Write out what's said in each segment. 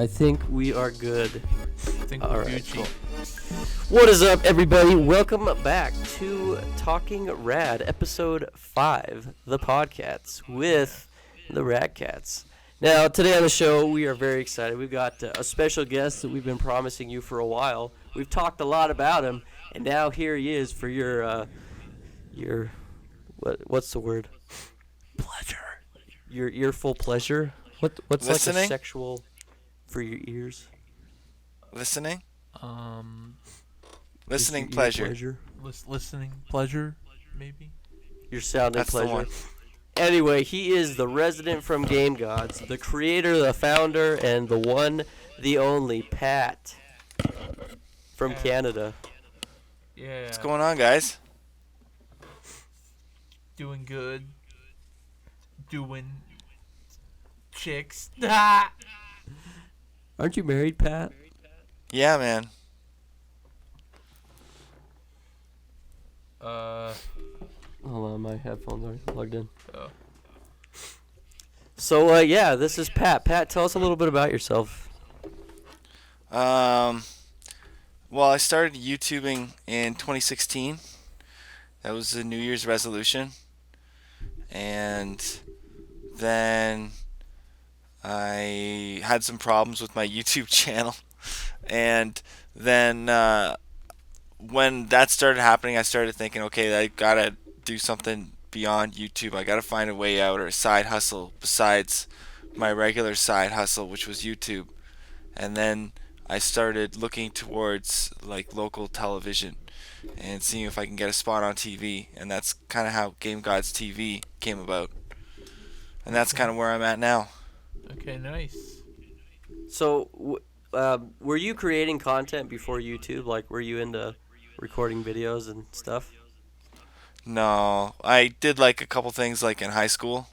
I think we are good. I think we're Gucci. Cool. What is up, everybody? Welcome back to Talking Rad, episode 5, the podcast with the Radkatz. Now, today on the show, we are very excited. We've got a special guest that we've been promising you for a while. We've talked a lot about him, and now here he is for your what's the word? Pleasure. Your full pleasure. What's Listening? like a sexual for your ears? Listening? Just Listening your pleasure. Listening pleasure, maybe. Your sounding That's the pleasure. one. Anyway, he is the resident from GameGods, the creator, the founder, and the one, the only Pat from Canada. Yeah. What's going on, guys? Doing good. Doing chicks. Ah! Aren't you married, Pat? Yeah, man. Hold on, my headphones aren't plugged in. Oh. So, yeah, this is Pat. Pat, tell us a little bit about yourself. Well, I started YouTubing in 2016. That was a New Year's resolution. And then I had some problems with my YouTube channel. And then when that started happening, I started thinking, okay, I gotta do something beyond YouTube. I gotta find a way out or a side hustle besides my regular side hustle, which was YouTube. And then I started looking towards like local television and seeing if I can get a spot on TV, and that's kind of how GameGods TV came about. And that's kind of where I'm at now. Okay, nice. So, were you creating content before YouTube? Like, were you into recording videos and stuff? No, I did like a couple things like in high school.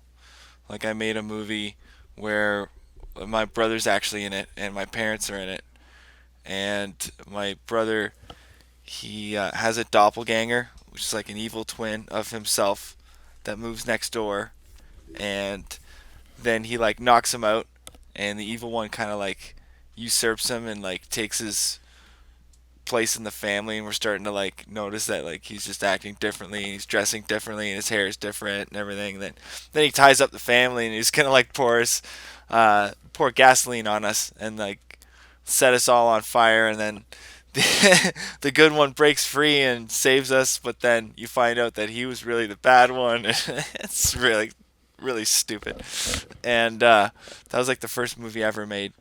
Like I made a movie where my brother's actually in it and my parents are in it. And my brother, he has a doppelganger, which is like an evil twin of himself that moves next door. And then he like knocks him out, and the evil one kind of like usurps him and like takes his place in the family, and we're starting to like notice that like he's just acting differently and he's dressing differently and his hair is different and everything. And then he ties up the family and he's gonna like pour gasoline on us and like set us all on fire, and then the good one breaks free and saves us, but then you find out that he was really the bad one. It's really stupid. And that was like the first movie I ever made.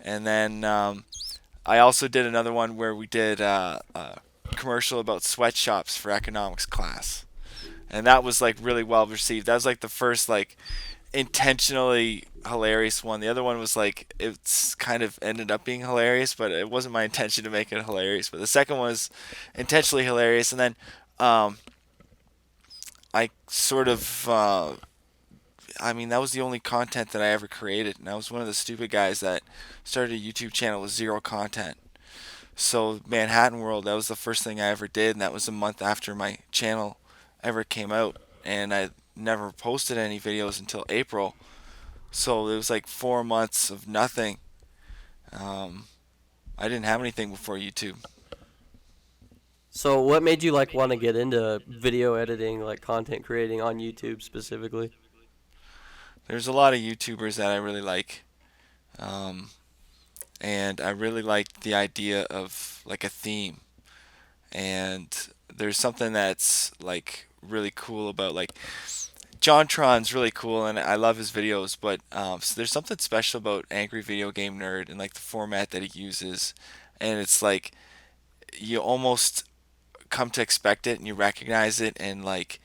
And then I also did another one where we did a commercial about sweatshops for economics class, and that was like really well received. That was like the first like intentionally hilarious one. The other one was like it's kind of ended up being hilarious, but it wasn't my intention to make it hilarious. But the second one was intentionally hilarious, and then I sort of that was the only content that I ever created, and I was one of the stupid guys that started a YouTube channel with zero content. So Manhattan World, that was the first thing I ever did, and that was a month after my channel ever came out, and I never posted any videos until April. So it was like 4 months of nothing. I didn't have anything before YouTube. So, what made you like want to get into video editing, like content creating on YouTube specifically? There's a lot of YouTubers that I really like. And I really liked the idea of like a theme. And there's something that's like really cool about like JonTron's really cool and I love his videos, but so there's something special about Angry Video Game Nerd and like the format that he uses, and it's like you almost come to expect it and you recognize it, and like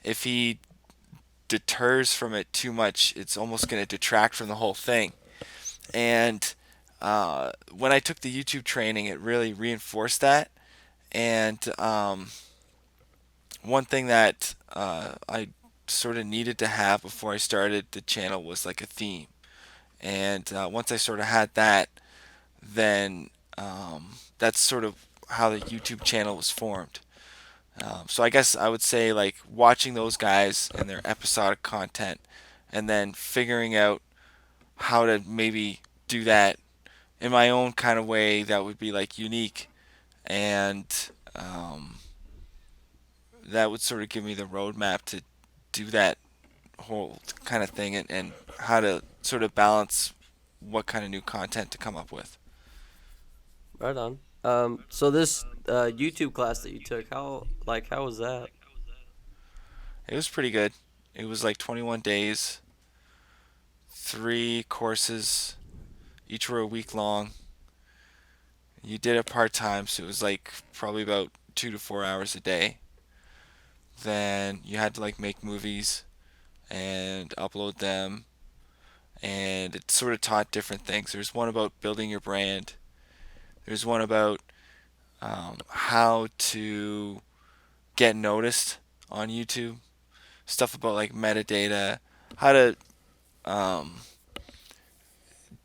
if he deters from it too much, it's almost going to detract from the whole thing. And when I took the YouTube training, it really reinforced that. And one thing that I sort of needed to have before I started the channel was like a theme. And once I sort of had that, then that's sort of how the YouTube channel was formed. So I guess I would say like watching those guys and their episodic content, and then figuring out how to maybe do that in my own kind of way that would be like unique, and um, that would sort of give me the roadmap to do that whole kind of thing, and how to sort of balance what kind of new content to come up with. Right on. So this YouTube class that you took, how was that? It was pretty good. It was like 21 days, 3 courses, each were a week long. You did it part time, so it was like probably about 2 to 4 hours a day. Then you had to like make movies and upload them, and it sort of taught different things. There's one about building your brand. There's one about how to get noticed on YouTube. Stuff about like metadata, how to um,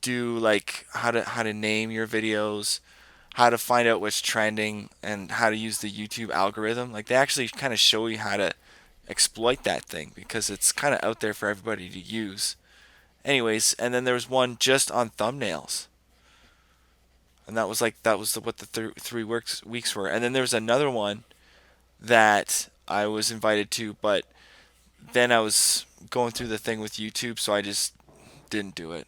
do like how to name your videos, how to find out what's trending, and how to use the YouTube algorithm. Like they actually kind of show you how to exploit that thing because it's kind of out there for everybody to use. Anyways, and then there was one just on thumbnails, and what the 3 weeks were. And then there was another one that I was invited to, but then I was going through the thing with YouTube, so I just didn't do it.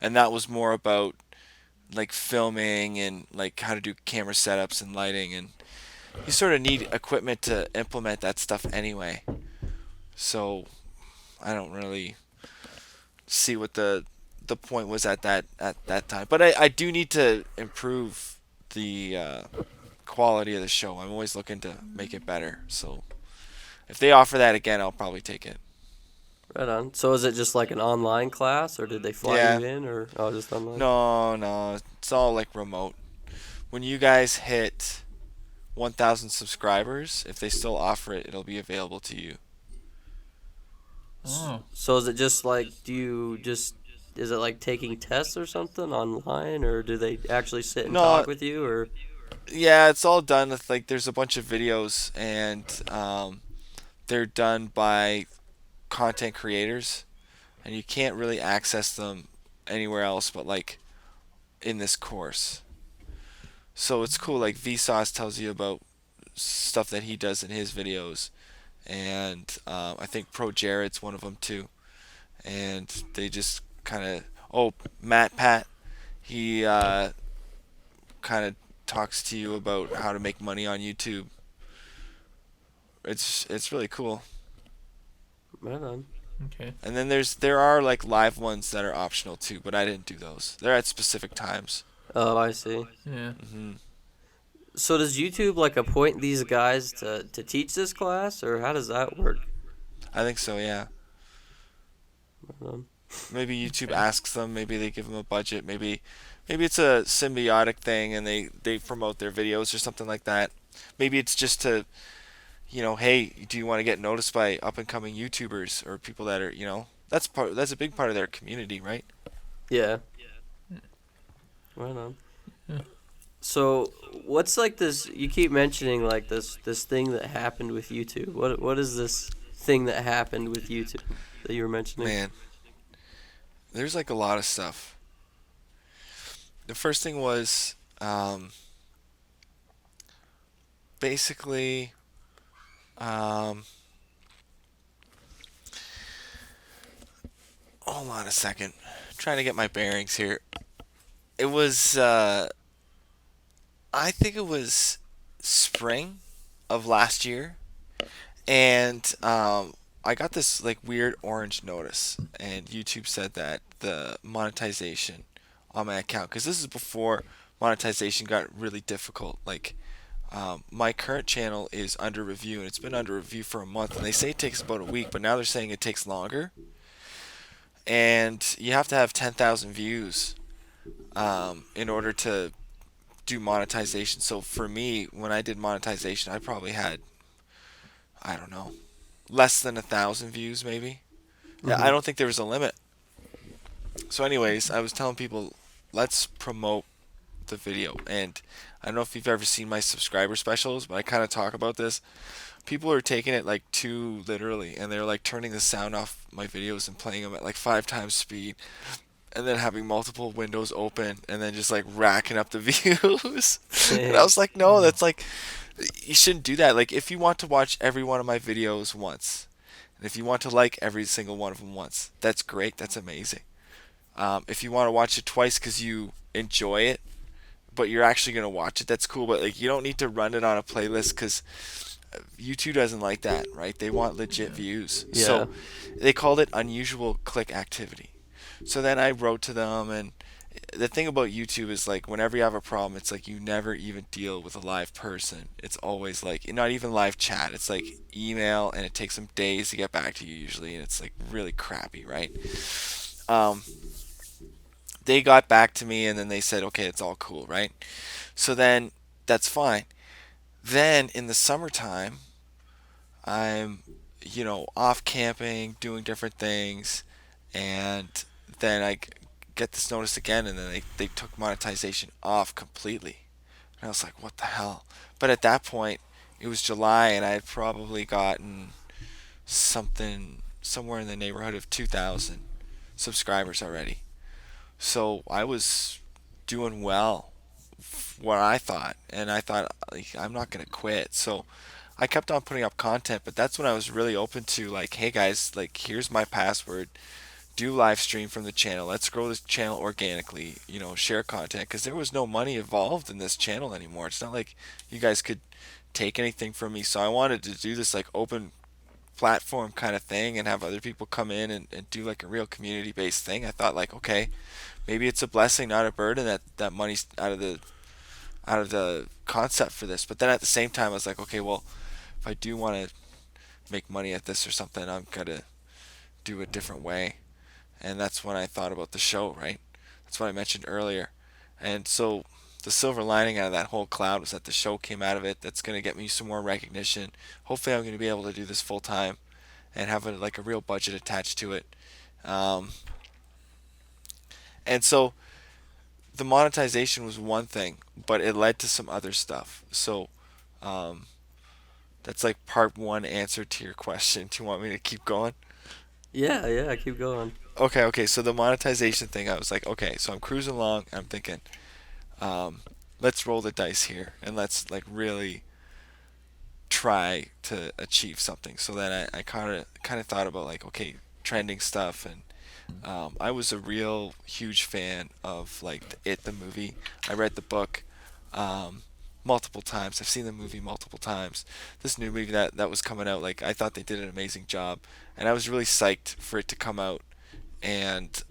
And that was more about like filming and like how to do camera setups and lighting, and you sort of need equipment to implement that stuff anyway. So I don't really see what the point was at that time. But I do need to improve the quality of the show. I'm always looking to make it better. So if they offer that again, I'll probably take it. Right on. So is it just like an online class, or did they fly Yeah. you in, or just online? No, it's all like remote. When you guys hit 1,000 subscribers, if they still offer it, it'll be available to you. Oh. So is it just like, is it like taking tests or something online, or do they actually sit and No, talk with you, or? yeah, it's all done with like there's a bunch of videos, and they're done by content creators, and you can't really access them anywhere else but like in this course. So it's cool. Like Vsauce tells you about stuff that he does in his videos, and I think Pro Jared's one of them too. And they just kind of Matt Pat, he kind of talks to you about how to make money on YouTube. It's really cool. Right on. Okay. And then there are like live ones that are optional too, but I didn't do those. They're at specific times. Oh, I see. Yeah. So does YouTube like appoint these guys to teach this class, or how does that work? I think so, yeah. Right on. Maybe YouTube Okay. asks them. Maybe they give them a budget. Maybe it's a symbiotic thing, and they promote their videos or something like that. Maybe it's just to, hey, do you want to get noticed by up and coming YouTubers or people that are, that's a big part of their community, right? Yeah. Right on. Yeah. So what's like this? You keep mentioning like this thing that happened with YouTube. What is this thing that happened with YouTube that you were mentioning? Man, there's like a lot of stuff. The first thing was basically hold on a second. I'm trying to get my bearings here. It was I think it was spring of last year, and I got this like weird orange notice, and YouTube said that the monetization on my account, because this is before monetization got really difficult. Like my current channel is under review, and it's been under review for a month, and they say it takes about a week, but now they're saying it takes longer, and you have to have 10,000 views in order to do monetization. So for me, when I did monetization, I probably had, I don't know, less than 1,000 views maybe. Yeah, I don't think there was a limit. So anyways, I was telling people, let's promote the video. And I don't know if you've ever seen my subscriber specials, but I kind of talk about this. People are taking it like too literally, and they're like turning the sound off my videos and playing them at like 5 times speed. and then having multiple windows open and then just like racking up the views. And I Dang. was like, no, that's like, you shouldn't do that. Like, if you want to watch every one of my videos once, and if you want to like every single one of them once, that's great. That's amazing. If you want to watch it twice because you enjoy it, but you're actually going to watch it, that's cool. But like, you don't need to run it on a playlist because YouTube doesn't like that, right? They want legit views. Yeah. So they called it unusual click activity. So then I wrote to them, and the thing about YouTube is like whenever you have a problem, it's like you never even deal with a live person. It's always like not even live chat. It's like email, and it takes them days to get back to you usually, and it's like really crappy, right? Um, they got back to me, and then they said, okay, it's all cool, right? So then that's fine. Then in the summertime, I'm, off camping, doing different things, and then get this notice again, and then they took monetization off completely. And I was like, what the hell? But at that point, it was July, and I had probably gotten somewhere in the neighborhood of 2,000 subscribers already. So I was doing well, what I thought, and I thought like, I'm not gonna quit. So I kept on putting up content, but that's when I was really open to like, hey guys, like here's my password. Do live stream from the channel. Let's grow this channel organically. Share content because there was no money involved in this channel anymore. It's not like you guys could take anything from me. So I wanted to do this like open platform kind of thing and have other people come in and do like a real community based thing. I thought like, okay, maybe it's a blessing, not a burden, that money's out of the concept for this. But then at the same time, I was like, okay, well, if I do want to make money at this or something, I'm gonna do it a different way. And that's when I thought about the show, right? That's what I mentioned earlier. And so the silver lining out of that whole cloud was that the show came out of it. That's gonna get me some more recognition. Hopefully, I'm gonna be able to do this full time and have like a real budget attached to it. Um, and so the monetization was one thing, but it led to some other stuff. So um, that's like part one answer to your question. Do you want me to keep going? Yeah, yeah, keep going. Okay. So the monetization thing, I was like, okay, so I'm cruising along. I'm thinking, um, let's roll the dice here and let's like really try to achieve something. So then I kind of thought about like, okay, trending stuff, and I was a real huge fan of like the movie. I read the book um, multiple times. I've seen the movie multiple times. This new movie that was coming out, like I thought they did an amazing job, and I was really psyched for it to come out. And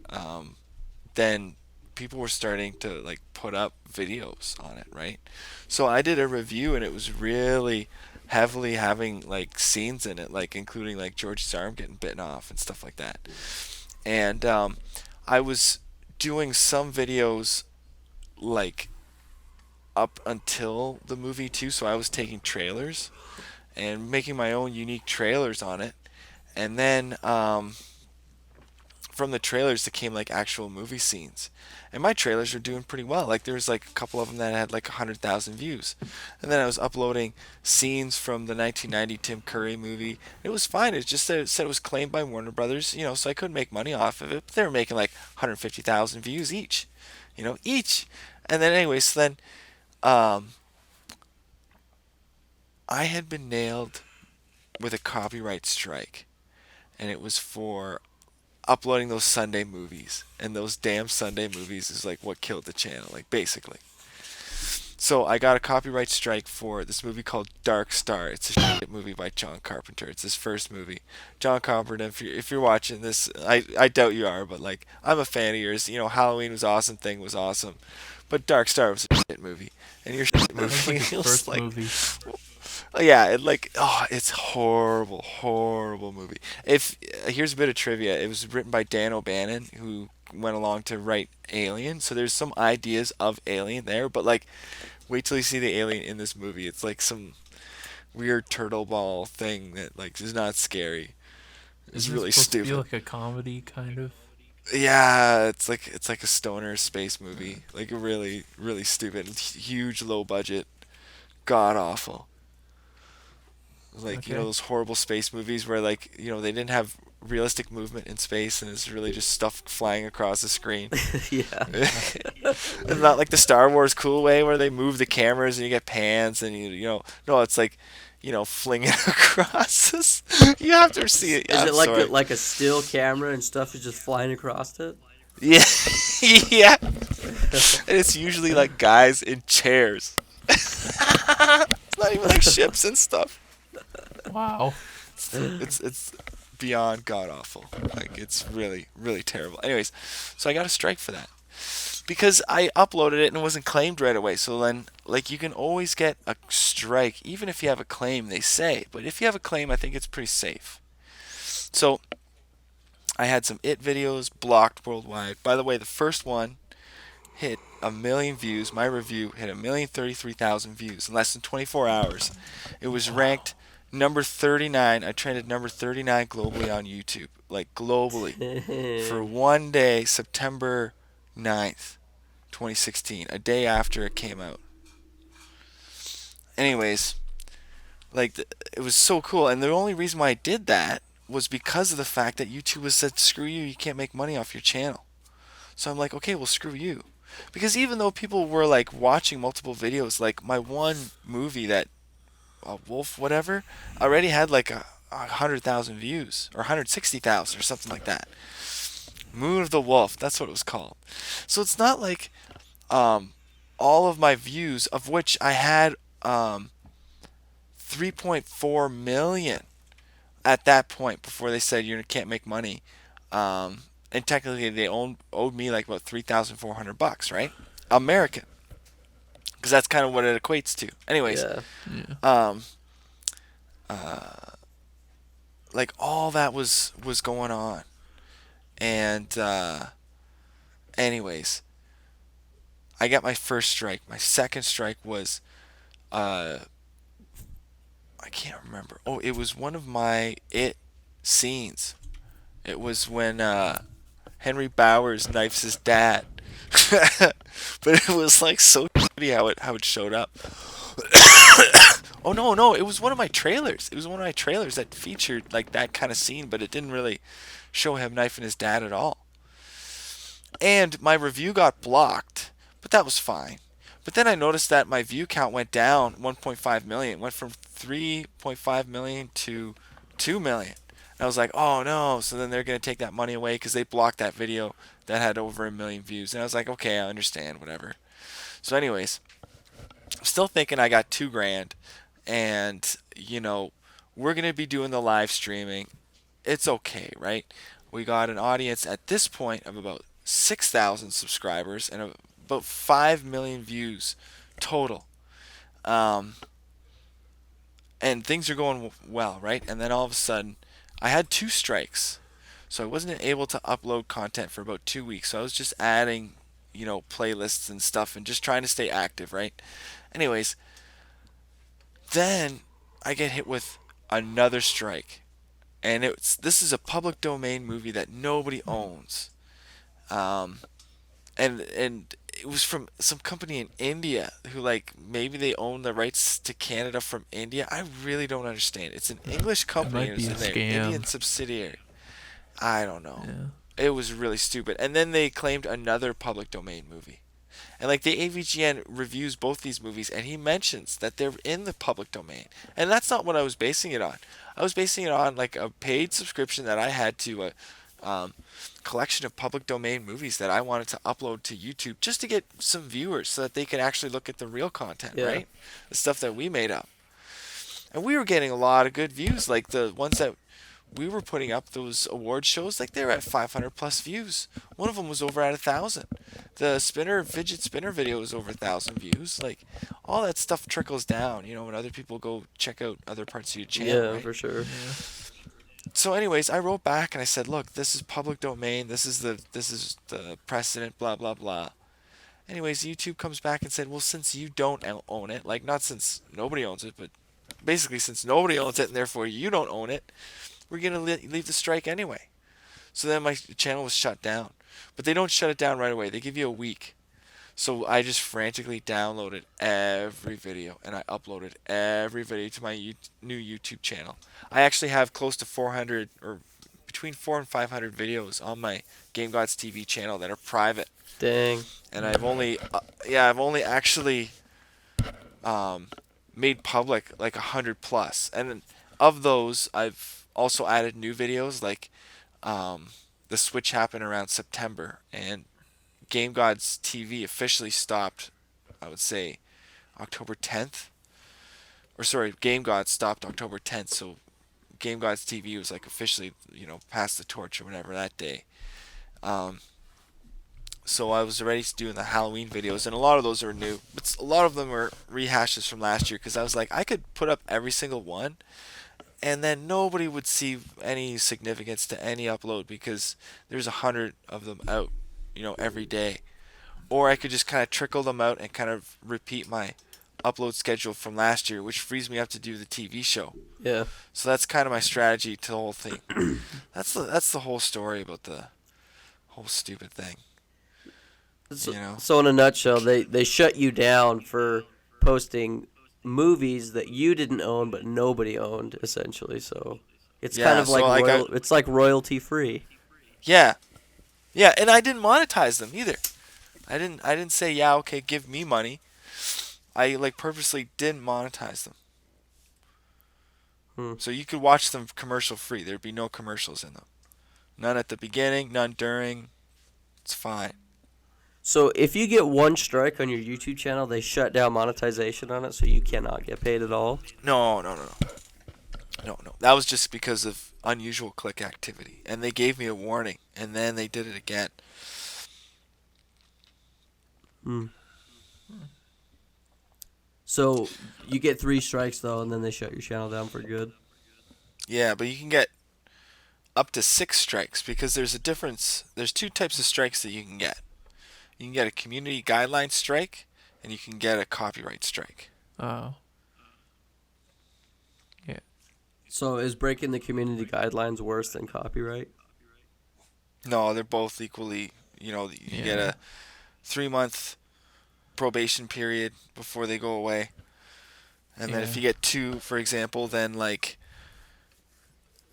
then people were starting to like put up videos on it, right? So I did a review, and it was really heavily having like scenes in it, like including like George's arm getting bitten off and stuff like that. And I was doing some videos like up until the movie too, so I was taking trailers and making my own unique trailers on it. And then from the trailers that came like actual movie scenes, and my trailers were doing pretty well. Like there was like a couple of them that had like 100,000 views, and then I was uploading scenes from the 1990 Tim Curry movie. It was fine. It just said it was claimed by Warner Brothers, so I couldn't make money off of it. But they were making like 150,000 views each, each. And then anyway, so then um, I had been nailed with a copyright strike, and it was for uploading those Sunday movies, and those damn Sunday movies is like what killed the channel, like basically. So I got a copyright strike for this movie called Dark Star. It's a shit movie by John Carpenter. It's his first movie. John Carpenter, if you're watching this, I doubt you are, but like I'm a fan of yours. Halloween was awesome, Thing was awesome, but Dark Star was a shit movie, and your shit That was movie like his was first like, movie. yeah, it's horrible, horrible movie. If Here's a bit of trivia. It was written by Dan O'Bannon, who went along to write Alien. So there's some ideas of Alien there, but like, wait till you see the alien in this movie. It's like some weird turtle ball thing that like is not scary. It's Isn't it really supposed to be stupid. like a comedy kind of? Yeah, it's like a stoner space movie. Like a really really stupid, huge low budget, god awful. Like, Okay. those horrible space movies where, like, they didn't have realistic movement in space and it's really just stuff flying across the screen. Yeah. It's not like the Star Wars cool way where they move the cameras and you get pans and no, it's like, flinging across this. You have to see it. Is I'm it like sorry. like a still camera and stuff is just flying across it? Yeah, yeah. And it's usually like guys in chairs. It's not even like ships and stuff. Wow. It's beyond god awful. Like, it's really really terrible. Anyways, so I got a strike for that because I uploaded it and it wasn't claimed right away. So then, like, you can always get a strike even if you have a claim, they say. But if you have a claim, I think it's pretty safe. So I had some videos blocked worldwide. By the way, the first one hit 1 million views. My review hit 1,033,000 views in less than 24 hours. It was ranked number 39. I trended number 39 globally on YouTube, like globally, for one day, September 9th, 2016, a day after it came out. Anyways, like, it was so cool, and the only reason why I did that was because of the fact that YouTube has said, screw you, you can't make money off your channel. So I'm like, okay, well, screw you. Because even though people were, like, watching multiple videos, like, my one movie that, Wolf whatever, already had, like, 100,000 views, or 160,000, or something like that. Moon of the Wolf, that's what it was called. So it's not like all of my views, of which I had 3.4 million at that point before they said you can't make money. And technically they owed me like about $3,400, right? American. Because that's kind of what it equates to. Anyways, Yeah. like, all that was going on. And anyways, I got my first strike. My second strike was I can't remember. Oh, it was one of my scenes. It was when Henry Bowers knifes his dad. But it was like so shitty how it showed up. Oh no, it was one of my trailers. It was one of my trailers that featured like that kind of scene, but it didn't really show him knifing his dad at all. And my review got blocked, but that was fine. But then I noticed that my view count went down 1.5 million. It went from 3.5 million to 2 million. And I was like, oh no. So then they're going to take that money away because they blocked that video that had over 1 million views. And I was like, okay, I understand, whatever. So anyways, I'm still thinking I got $2,000. And, we're going to be doing the live streaming. It's okay, right? We got an audience at this point of about 6,000 subscribers and about 5 million views total. And things are going well, right? And then all of a sudden, I had 2 strikes. So I wasn't able to upload content for about 2 weeks. So I was just adding, playlists and stuff and just trying to stay active, right? Anyways, then I get hit with another strike. And this is a public domain movie that nobody owns. And it was from some company in India who, like, maybe they own the rights to Canada from India. I really don't understand. It's an English company. might be It a was in their scam. Indian subsidiary. I don't know. Yeah. It was really stupid. And then they claimed another public domain movie. And like the AVGN reviews both these movies, and he mentions that they're in the public domain. And that's not what I was basing it on. I was basing it on like a paid subscription that I had to a collection of public domain movies that I wanted to upload to YouTube just to get some viewers so that they could actually look at the real content, right? The stuff that we made up. And we were getting a lot of good views, like the ones that we were putting up, those award shows, like they were at 500 plus views. One of them was over at 1,000. The fidget spinner video was over 1,000 views. Like, all that stuff trickles down, when other people go check out other parts of your channel. Yeah, right? for sure. Yeah. So anyways, I wrote back and I said, look, this is public domain. This is the precedent, blah, blah, blah. Anyways, YouTube comes back and said, well, since you don't own it, like, not since nobody owns it, but basically since nobody owns it and therefore you don't own it, we're going to leave the strike anyway. So then my channel was shut down. But they don't shut it down right away. They give you a week. So I just frantically downloaded every video and I uploaded every video to my new YouTube channel. I actually have close to 400 or between 400 and 500 videos on my GameGods TV channel that are private. Dang. And I've only actually made public like 100 plus. And of those, I've also added new videos like the switch happened around September and GameGods TV officially stopped, I would say, October 10th. Or sorry, GameGods stopped October 10th, so GameGods TV was like officially, passed the torch or whatever that day. So I was already doing the Halloween videos, and a lot of those are new. But a lot of them are rehashes from last year because I was like, I could put up every single one, and then nobody would see any significance to any upload because there's 100 of them out, every day. Or I could just kind of trickle them out and kind of repeat my upload schedule from last year, which frees me up to do the TV show. Yeah. So that's kind of my strategy to the whole thing. That's the whole story about the whole stupid thing. So in a nutshell, they shut you down for posting movies that you didn't own but nobody owned, essentially. So it's kind of like it's like royalty free. Yeah. Yeah, and I didn't monetize them either. I didn't say, yeah, okay, give me money. I purposely didn't monetize them. So you could watch them commercial free. There'd be no commercials in them. None at the beginning, none during. It's fine. So if you get one strike on your YouTube channel, they shut down monetization on it, so you cannot get paid at all? No. That was just because of unusual click activity. And they gave me a warning, and then they did it again. So you get 3 strikes, though, and then they shut your channel down for good? Yeah, but you can get up to 6 strikes because there's a difference. There's 2 types of strikes that you can get. You can get a community guideline strike, and you can get a copyright strike. Oh. Yeah. So is breaking the community guidelines worse than copyright? No, they're both equally, you get a 3-month probation period before they go away. And then if you get 2, for example, then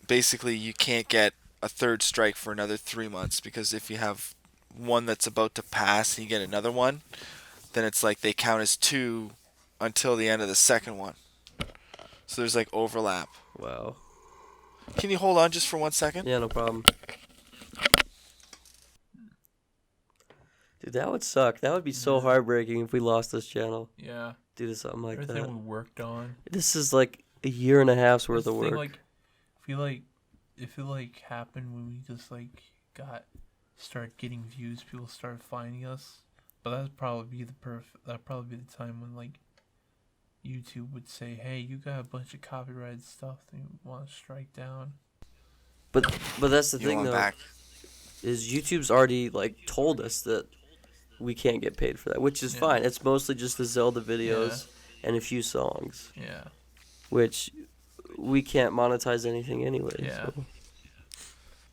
basically you can't get a 3rd strike for another 3 months because if you have one that's about to pass and you get another one, then it's like they count as 2 until the end of the second one. So there's overlap. Wow. Can you hold on just for 1 second? Yeah, no problem. Dude, that would suck. That would be so heartbreaking if we lost this channel. Yeah. Due to something like Everything that. we worked on. This is like a year and a half's worth of work. If it happened when we just start getting views, people start finding us. But that'd probably be the time when YouTube would say, "Hey, you got a bunch of copyrighted stuff that you want to strike down." But that's the thing though. Back. Is YouTube's already told us that we can't get paid for that, which is fine. It's mostly just the Zelda videos and a few songs. Yeah. Which we can't monetize anything anyway. Yeah. So.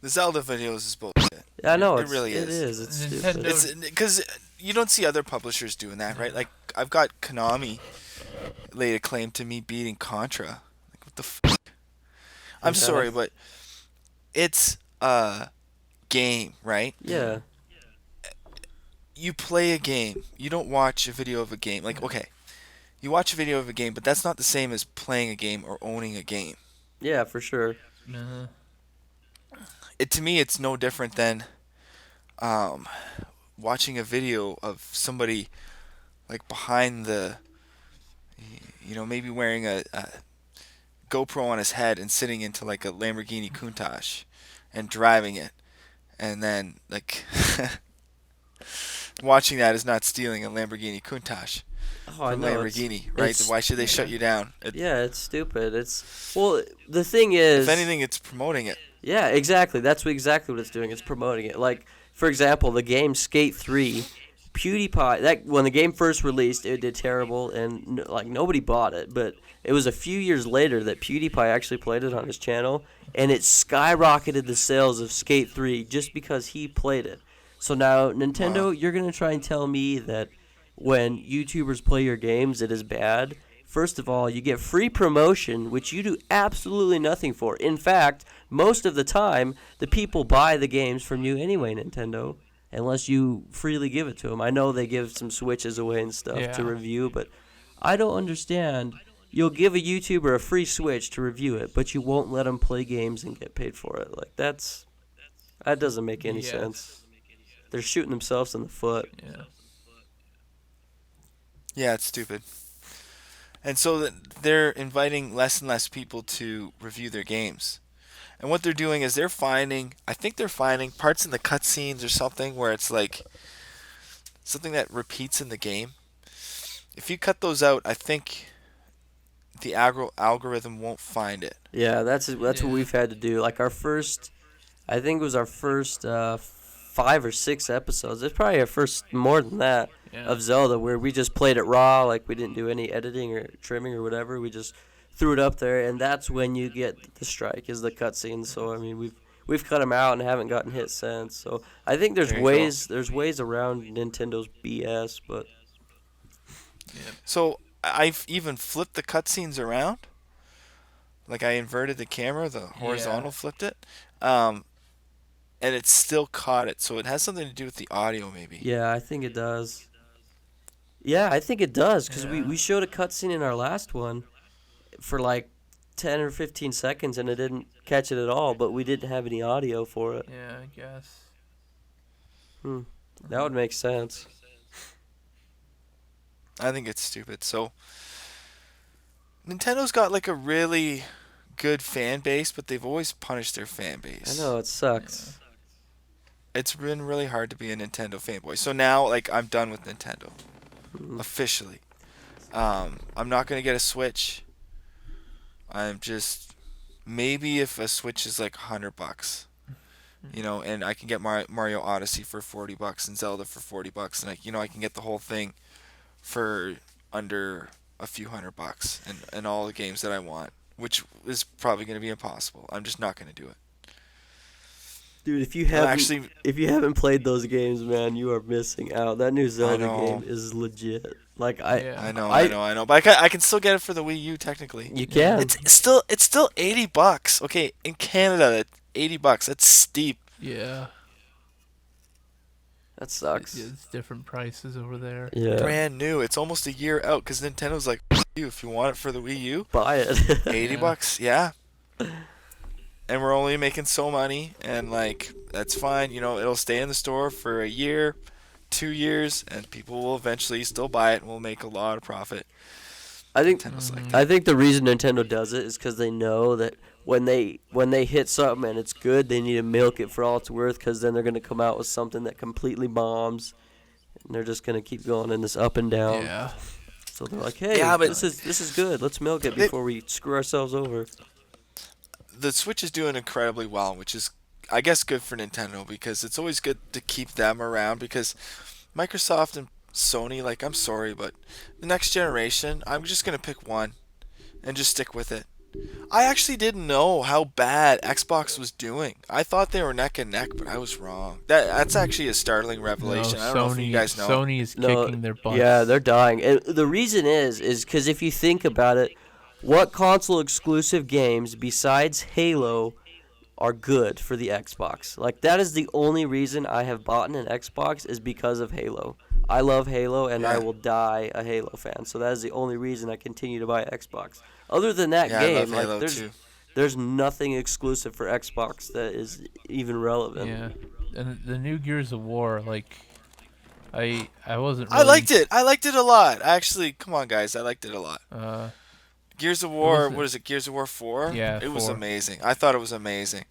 The Zelda videos is bullshit. Yeah, I know. It really is. It is. It's stupid. It's because you don't see other publishers doing that, right? I've got Konami laid a claim to me beating Contra. What the fuck? I'm sorry, but it's a game, right? Yeah. You play a game. You don't watch a video of a game. Okay, you watch a video of a game, but that's not the same as playing a game or owning a game. Yeah, for sure. Uh-huh. To me, it's no different than watching a video of somebody behind the, maybe wearing a GoPro on his head and sitting into a Lamborghini Countach and driving it, and then watching that is not stealing a Lamborghini Countach from Lamborghini, right? Why should they shut you down? It's stupid. The thing is, if anything, it's promoting it. Yeah, exactly. That's exactly what it's doing. It's promoting it. For example, the game Skate 3, PewDiePie, when the game first released, it did terrible, and nobody bought it. But it was a few years later that PewDiePie actually played it on his channel, and it skyrocketed the sales of Skate 3 just because he played it. So now, Nintendo, you're going to try and tell me that when YouTubers play your games, it is bad. First of all, you get free promotion, which you do absolutely nothing for. In fact, most of the time, the people buy the games from you anyway, Nintendo, unless you freely give it to them. I know they give some Switches away and stuff to Yeah. review, but I don't understand. You'll give a YouTuber a free Switch to review it, but you won't let them play games and get paid for it. Like, that doesn't make any Yes. sense. They're shooting themselves in the foot. Yeah. Yeah, it's stupid. And so they're inviting less and less people to review their games. And what they're doing is I think they're finding parts in the cutscenes or something where it's like something that repeats in the game. If you cut those out, I think the algorithm won't find it. Yeah, that's what Yeah. we've had to do. Like I think it was our first 5 or 6 episodes. It's probably our first more than that Yeah. of Zelda, where we just played it raw, like we didn't do any editing or trimming or whatever. We just threw it up there, and that's when you get the strike, is the cutscenes. So I mean, we've cut them out and haven't gotten hit since. So I think There you go. there's ways around Nintendo's BS, but So I've even flipped the cutscenes around. Like I inverted the camera, the horizontal Yeah. flipped it. And it still caught it. So it has something to do with the audio maybe. yeah, I think it does. Yeah, I think it does, because Yeah. we showed a cutscene in our last one for like 10 or 15 seconds, and it didn't catch it at all, but we didn't have any audio for it. Yeah, I guess. That would make sense. I think it's stupid. So Nintendo's got like a really good fan base, but they've always punished their fan base. I know, it sucks. It's been really hard to be a Nintendo fanboy. So now, like, I'm done with Nintendo. Officially. I'm not going to get a Switch. I'm just... Maybe if a Switch is like $100, you know, and I can get Mario Odyssey for $40 and Zelda for $40, and I can get the whole thing for under a few $100 and all the games that I want, which is probably going to be impossible. I'm just not going to do it. Dude, if you Well, haven't played those games, man, you are missing out. That new Zelda know. game is legit. Like Yeah. I know. But I can still get it for the Wii U technically. You can. It's still $80. Okay, in Canada, $80. That's steep. Yeah. That sucks. It's different prices over there. Yeah. Brand new. It's almost a year out because Nintendo's like, you if you want it for the Wii U, Buy it. $80. Yeah. And we're only making so money, and like that's fine. It'll stay in the store for a year, 2 years, and people will eventually still buy it, and we'll make a lot of profit. I think Nintendo's like I think the reason Nintendo does it is because they know that when they hit something and it's good, they need to milk it for all it's worth, because then they're going to come out with something that completely bombs, and they're just going to keep going in this up and down. Yeah. So they're like, hey, Yeah, but- this is good. Let's milk it before we screw ourselves over. the Switch is doing incredibly well, which is, I guess, good for Nintendo because it's always good to keep them around because Microsoft and Sony, like, I'm sorry, but the next generation, I'm just going to pick one and just stick with it. I actually didn't know how bad Xbox was doing. I thought they were neck and neck, but I was wrong. That's actually a startling revelation. I don't know if you guys know. Sony is kicking their butts. Yeah, they're dying. And the reason is because if you think about it, what console exclusive games besides Halo are good for the Xbox? Like, that is the only reason I have bought an Xbox, is because of Halo. I love Halo, and I Yeah. will die a Halo fan. So that is the only reason I continue to buy Xbox. Other than that Yeah, I love game, like, Halo too. there's nothing exclusive for Xbox that is even relevant. Yeah. And the new Gears of War, like, I wasn't. I Really, liked it. I liked it a lot. Actually, come on, guys. I liked it a lot. Uh, Gears of War, was it? what is it? Gears of War 4? Yeah, It was 4. amazing. I thought it was amazing.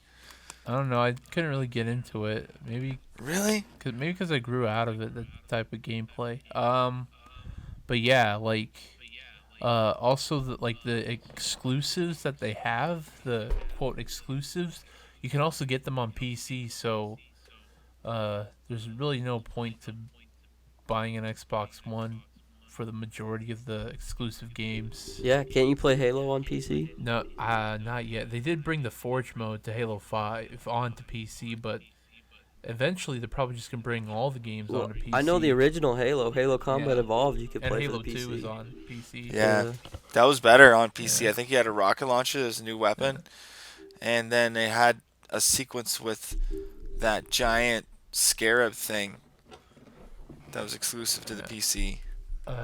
I don't know. I couldn't really get into it. Maybe Really? because I grew out of it, that type of gameplay. But yeah, like, also the exclusives that they have, the quote exclusives, you can also get them on PC. So, there's really no point to buying an Xbox One for the majority of the exclusive games. Yeah, can't you play Halo on PC? No, not yet. They did bring the Forge mode to Halo 5 onto PC, but eventually they're probably just gonna bring all the games Well, onto PC. I know the original Halo Combat Yeah. Evolved, you could and play Halo for the 2 is PC. on PC. Yeah. That was better on PC. Yeah. I think you had a rocket launcher as a new weapon, and then they had a sequence with that giant scarab thing that was exclusive to the PC.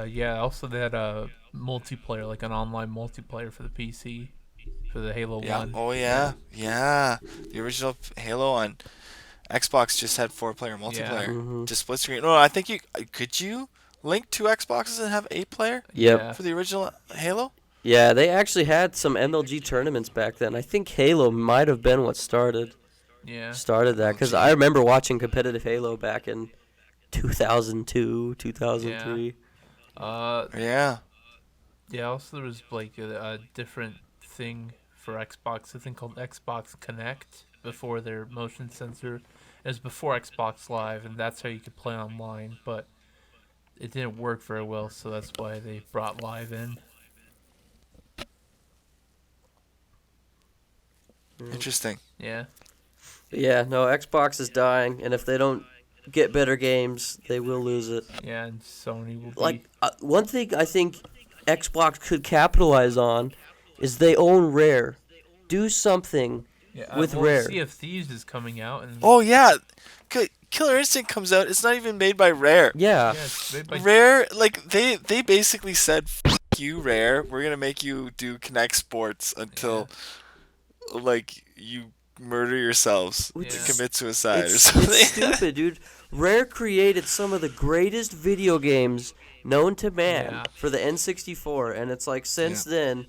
Yeah. Also, they had a multiplayer, like an online multiplayer for the PC, for the Halo Yeah. 1. Oh yeah. Yeah. The original Halo on Xbox just had 4-player multiplayer. Mhm. Just split screen. No, I think could you link two Xboxes and have 8-player Yep. Yeah. for the original Halo? Yeah, they actually had some MLG tournaments back then. I think Halo might have been what started Yeah. that, because I remember watching competitive Halo back in 2002, 2003. Yeah. Yeah. Also, there was like a different thing for Xbox. A thing called Xbox Kinect before their motion sensor. It was before Xbox Live, and that's how you could play online. But it didn't work very well, so that's why they brought Live in. Interesting. Yeah. Yeah, no, Xbox is dying, and if they don't get better games, they will lose it. Yeah, and Sony will be. Like, one thing I think Xbox could capitalize on is they own Rare. Do something. Yeah, with well, Rare. Sea of Thieves is coming out, and Oh yeah. Killer Instinct comes out. It's not even made by Rare. Yeah. yeah, it's made by Rare, like they basically said, "F you, Rare. We're gonna make you do Kinect Sports until, like, you murder yourselves, Which and is- commit suicide or It's something." stupid, dude. Rare created some of the greatest video games known to man Yeah. for the N64, and it's like since then,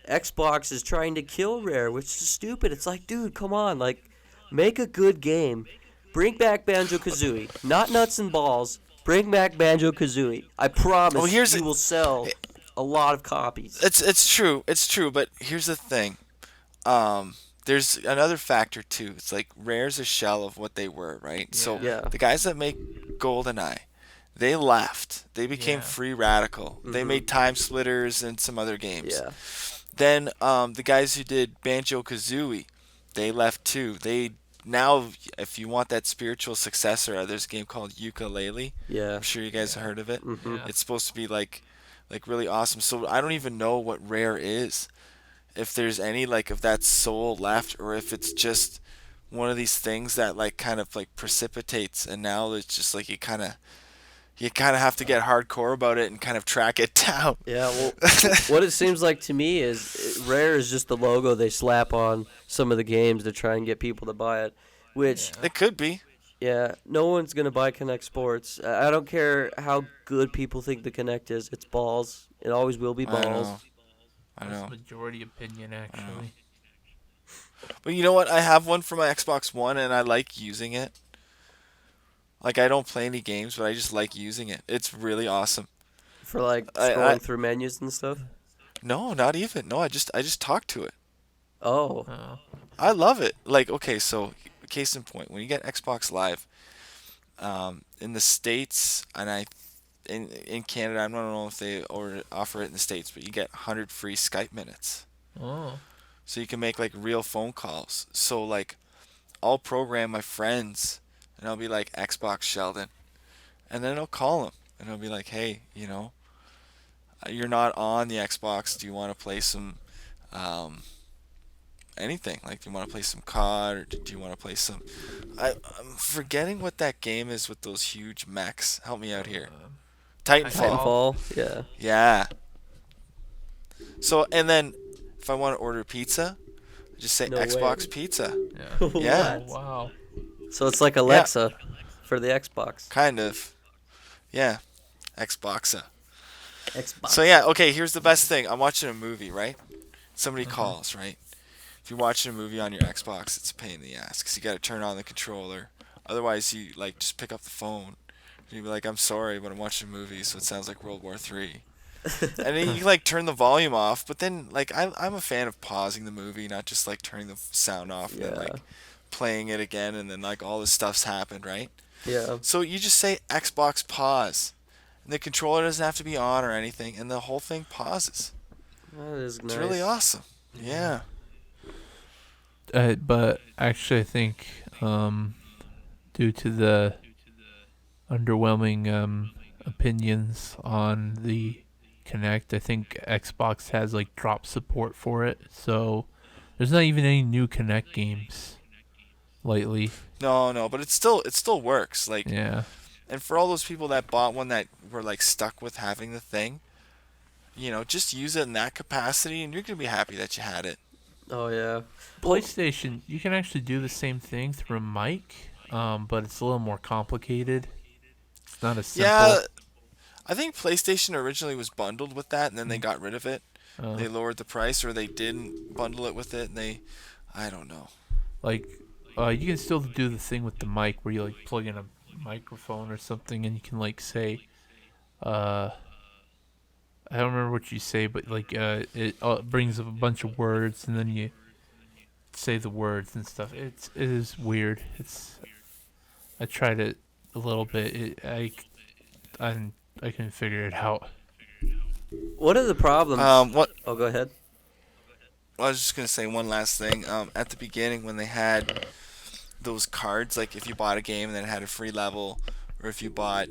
Xbox is trying to kill Rare, which is stupid. It's like, dude, come on, like, make a good game. Bring back Banjo-Kazooie. Not Nuts and Balls. Bring back Banjo-Kazooie. I promise you will sell a lot of copies. It's true. It's true. But here's the thing. There's another factor too. It's like Rare's a shell of what they were, right? So Yeah. the guys that make GoldenEye, they left. They became Yeah. Free Radical. They made Time Splitters and some other games. Yeah. Then the guys who did Banjo-Kazooie, they left too. They now, if you want that spiritual successor, there's a game called Yooka-Laylee. Yeah. I'm sure you guys have heard of it. Mhm. Yeah. It's supposed to be like really awesome. So I don't even know what Rare is. If there's any, like, if that's soul left, or if it's just one of these things that like kind of like precipitates, and now it's just like you kind of have to get hardcore about it and kind of track it down. Yeah, well, what it seems like to me is Rare is just the logo they slap on some of the games to try and get people to buy it, which, It could be. yeah, no one's going to buy Kinect Sports. I don't care how good people think the Kinect is. It's balls. It always will be balls. I That's know. majority opinion, actually. But you know what? I have one for my Xbox One, and I like using it. Like, I don't play any games, but I just like using it. It's really awesome. For, like, I- scrolling through menus and stuff. No, not even. No, I just talk to it. Oh. Oh. I love it. Like, okay, so case in point, when you get Xbox Live, in the States, and in Canada, I don't know if they offer it in the States, but you get 100 free Skype minutes. Oh. So you can make like real phone calls. So like, I'll program my friends, and I'll be like, Xbox Sheldon, and then I'll call them, and I'll be like, hey, you're not on the Xbox. Do you want to play some, anything? Like, do you want to play some COD, or do you want to play some? I'm forgetting what that game is with those huge mechs. Help me out here. Titanfall. Titanfall. Yeah. Yeah. So, and then if I want to order pizza, I just say No way. Xbox Pizza. Yeah. Yeah. Oh, wow. So it's like Alexa for the Xbox. Kind of. Yeah. Xboxa. Xbox. So yeah, okay, here's the best thing. I'm watching a movie, right? Somebody calls, right? If you're watching a movie on your Xbox, it's a pain in the ass because you got to turn on the controller. Otherwise, you like just pick up the phone. You'd be like, I'm sorry, but I'm watching a movie, so it sounds like World War III. And then you like turn the volume off, but then like I'm a fan of pausing the movie, not just like turning the sound off and then like playing it again, and then like all this stuff's happened, right? Yeah. So you just say Xbox pause, and the controller doesn't have to be on or anything, and the whole thing pauses. That is nice. It's really awesome. Yeah. But actually, I think due to the underwhelming opinions on the Kinect. I think Xbox has like drop support for it, so there's not even any new Kinect games lately. No, but it still works. Like, Yeah. and for all those people that bought one that were like stuck with having the thing, just use it in that capacity, and you're gonna be happy that you had it. Oh yeah. PlayStation, you can actually do the same thing through a mic, but it's a little more complicated. It's not as simple. Yeah, I think PlayStation originally was bundled with that, and then they got rid of it. They lowered the price, or they didn't bundle it with it, and I don't know. Like, you can still do the thing with the mic where you like plug in a microphone or something, and you can like say, I don't remember what you say, but like it brings up a bunch of words, and then you say the words and stuff. It is weird. I tried it a little bit. I can figure it out. What are the problems? What? Oh, go ahead. Well, I was just gonna say one last thing. At the beginning, when they had those cards, like if you bought a game and then it had a free level, or if you bought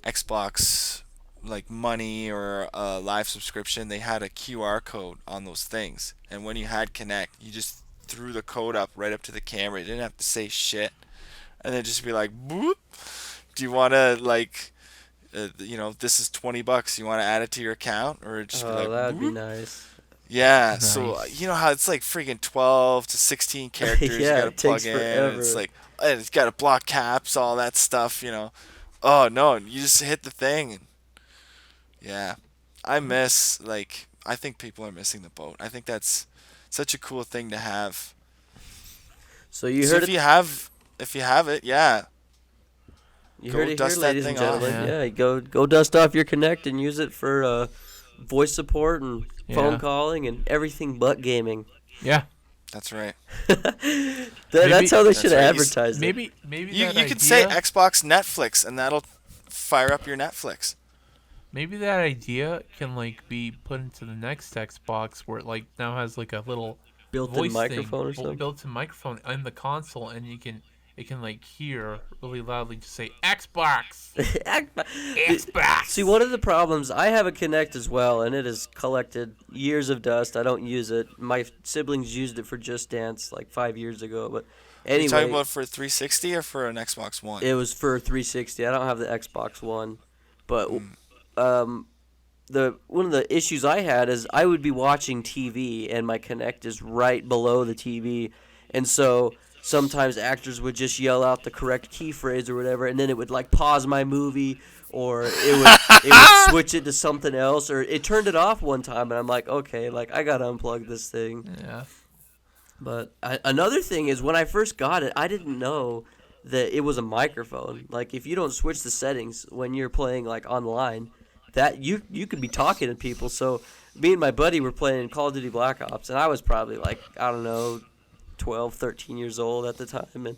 Xbox like money or a live subscription, they had a QR code on those things. And when you had Kinect, you just threw the code up right up to the camera. You didn't have to say shit, and then just be like, boop. Do you want to like, this is $20. You want to add it to your account, or just be like, that'd be boop? nice. Yeah, Nice. so you know how it's like freaking 12 to 16 characters you Yeah, gotta it plug takes in. forever. And it's like, and it's gotta block caps, all that stuff, Oh no, you just hit the thing. And yeah, I think people are missing the boat. I think that's such a cool thing to have. So you So heard if it. you have it, yeah, You go heard it here, dust that ladies and thing off. gentlemen. Yeah. Yeah, go dust off your Kinect and use it for voice support and phone Yeah. calling and everything but gaming. Yeah. That's right. That's how they That's should right. advertise it. Maybe You that you idea, could say Xbox Netflix, and that'll fire up your Netflix. maybe that idea can like be put into the next Xbox where it like now has like a little Built-in voice microphone or thing, something. built-in microphone in the console, and it can like hear really loudly just say Xbox. Xbox. See, one of the problems, I have a Kinect as well, and it has collected years of dust. I don't use it. My siblings used it for Just Dance like 5 years ago, but Are you talking anyway, about for 360 or for an Xbox One? it was for 360. I don't have the Xbox One, but one of the issues I had is I would be watching TV and my Kinect is right below the TV, and so sometimes actors would just yell out the correct key phrase or whatever, and then it would like pause my movie, or it would switch it to something else, or it turned it off one time, and I'm like, okay, like I gotta unplug this thing. Yeah. But another thing is when I first got it, I didn't know that it was a microphone. Like if you don't switch the settings when you're playing like online, that you could be talking to people. So me and my buddy were playing Call of Duty Black Ops, and I was probably like, I don't know, 12, 13 years old at the time, and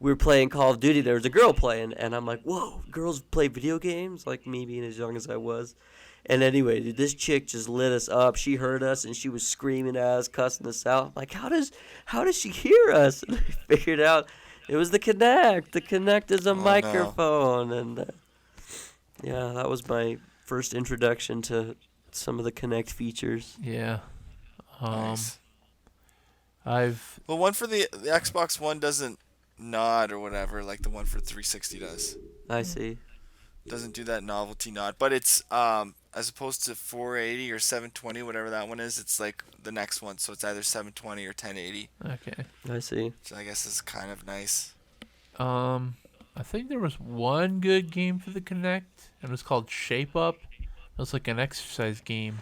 we were playing Call of Duty. There was a girl playing, and I'm like, whoa, girls play video games? Like me being as young as I was. And anyway, dude, this chick just lit us up. She heard us, and she was screaming at us, cussing us out. I'm like, how does she hear us? And I figured out it was the Kinect. The Kinect is a microphone. No. And yeah, that was my first introduction to some of the Kinect features. Yeah. Nice. Well, one for the Xbox One doesn't nod or whatever like the one for 360 does. I see. Doesn't do that novelty nod, but it's as opposed to 480 or 720, whatever that one is, it's like the next one, so it's either 720 or 1080. Okay. I see. Which I guess is kind of nice. I think there was one good game for the Kinect, and it was called Shape Up. It was like an exercise game.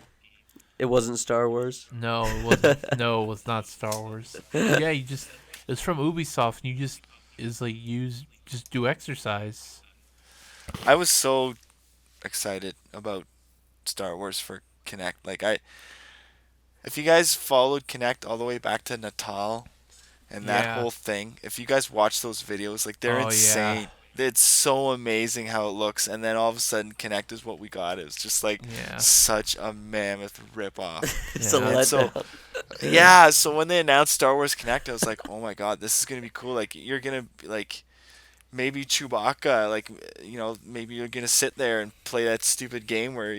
It wasn't Star Wars? No, it wasn't. No, it was not Star Wars. Yeah, it's from Ubisoft, and just do exercise. I was so excited about Star Wars for Kinect. Like if you guys followed Kinect all the way back to Natal and that whole thing, if you guys watch those videos, like they're insane. Yeah. It's so amazing how it looks, and then all of a sudden Kinect is what we got. It was just like such a mammoth ripoff. It's a letdown. Yeah, so when they announced Star Wars Kinect, I was like, oh my god, this is gonna be cool. Like you're gonna like maybe Chewbacca, like maybe you're gonna sit there and play that stupid game where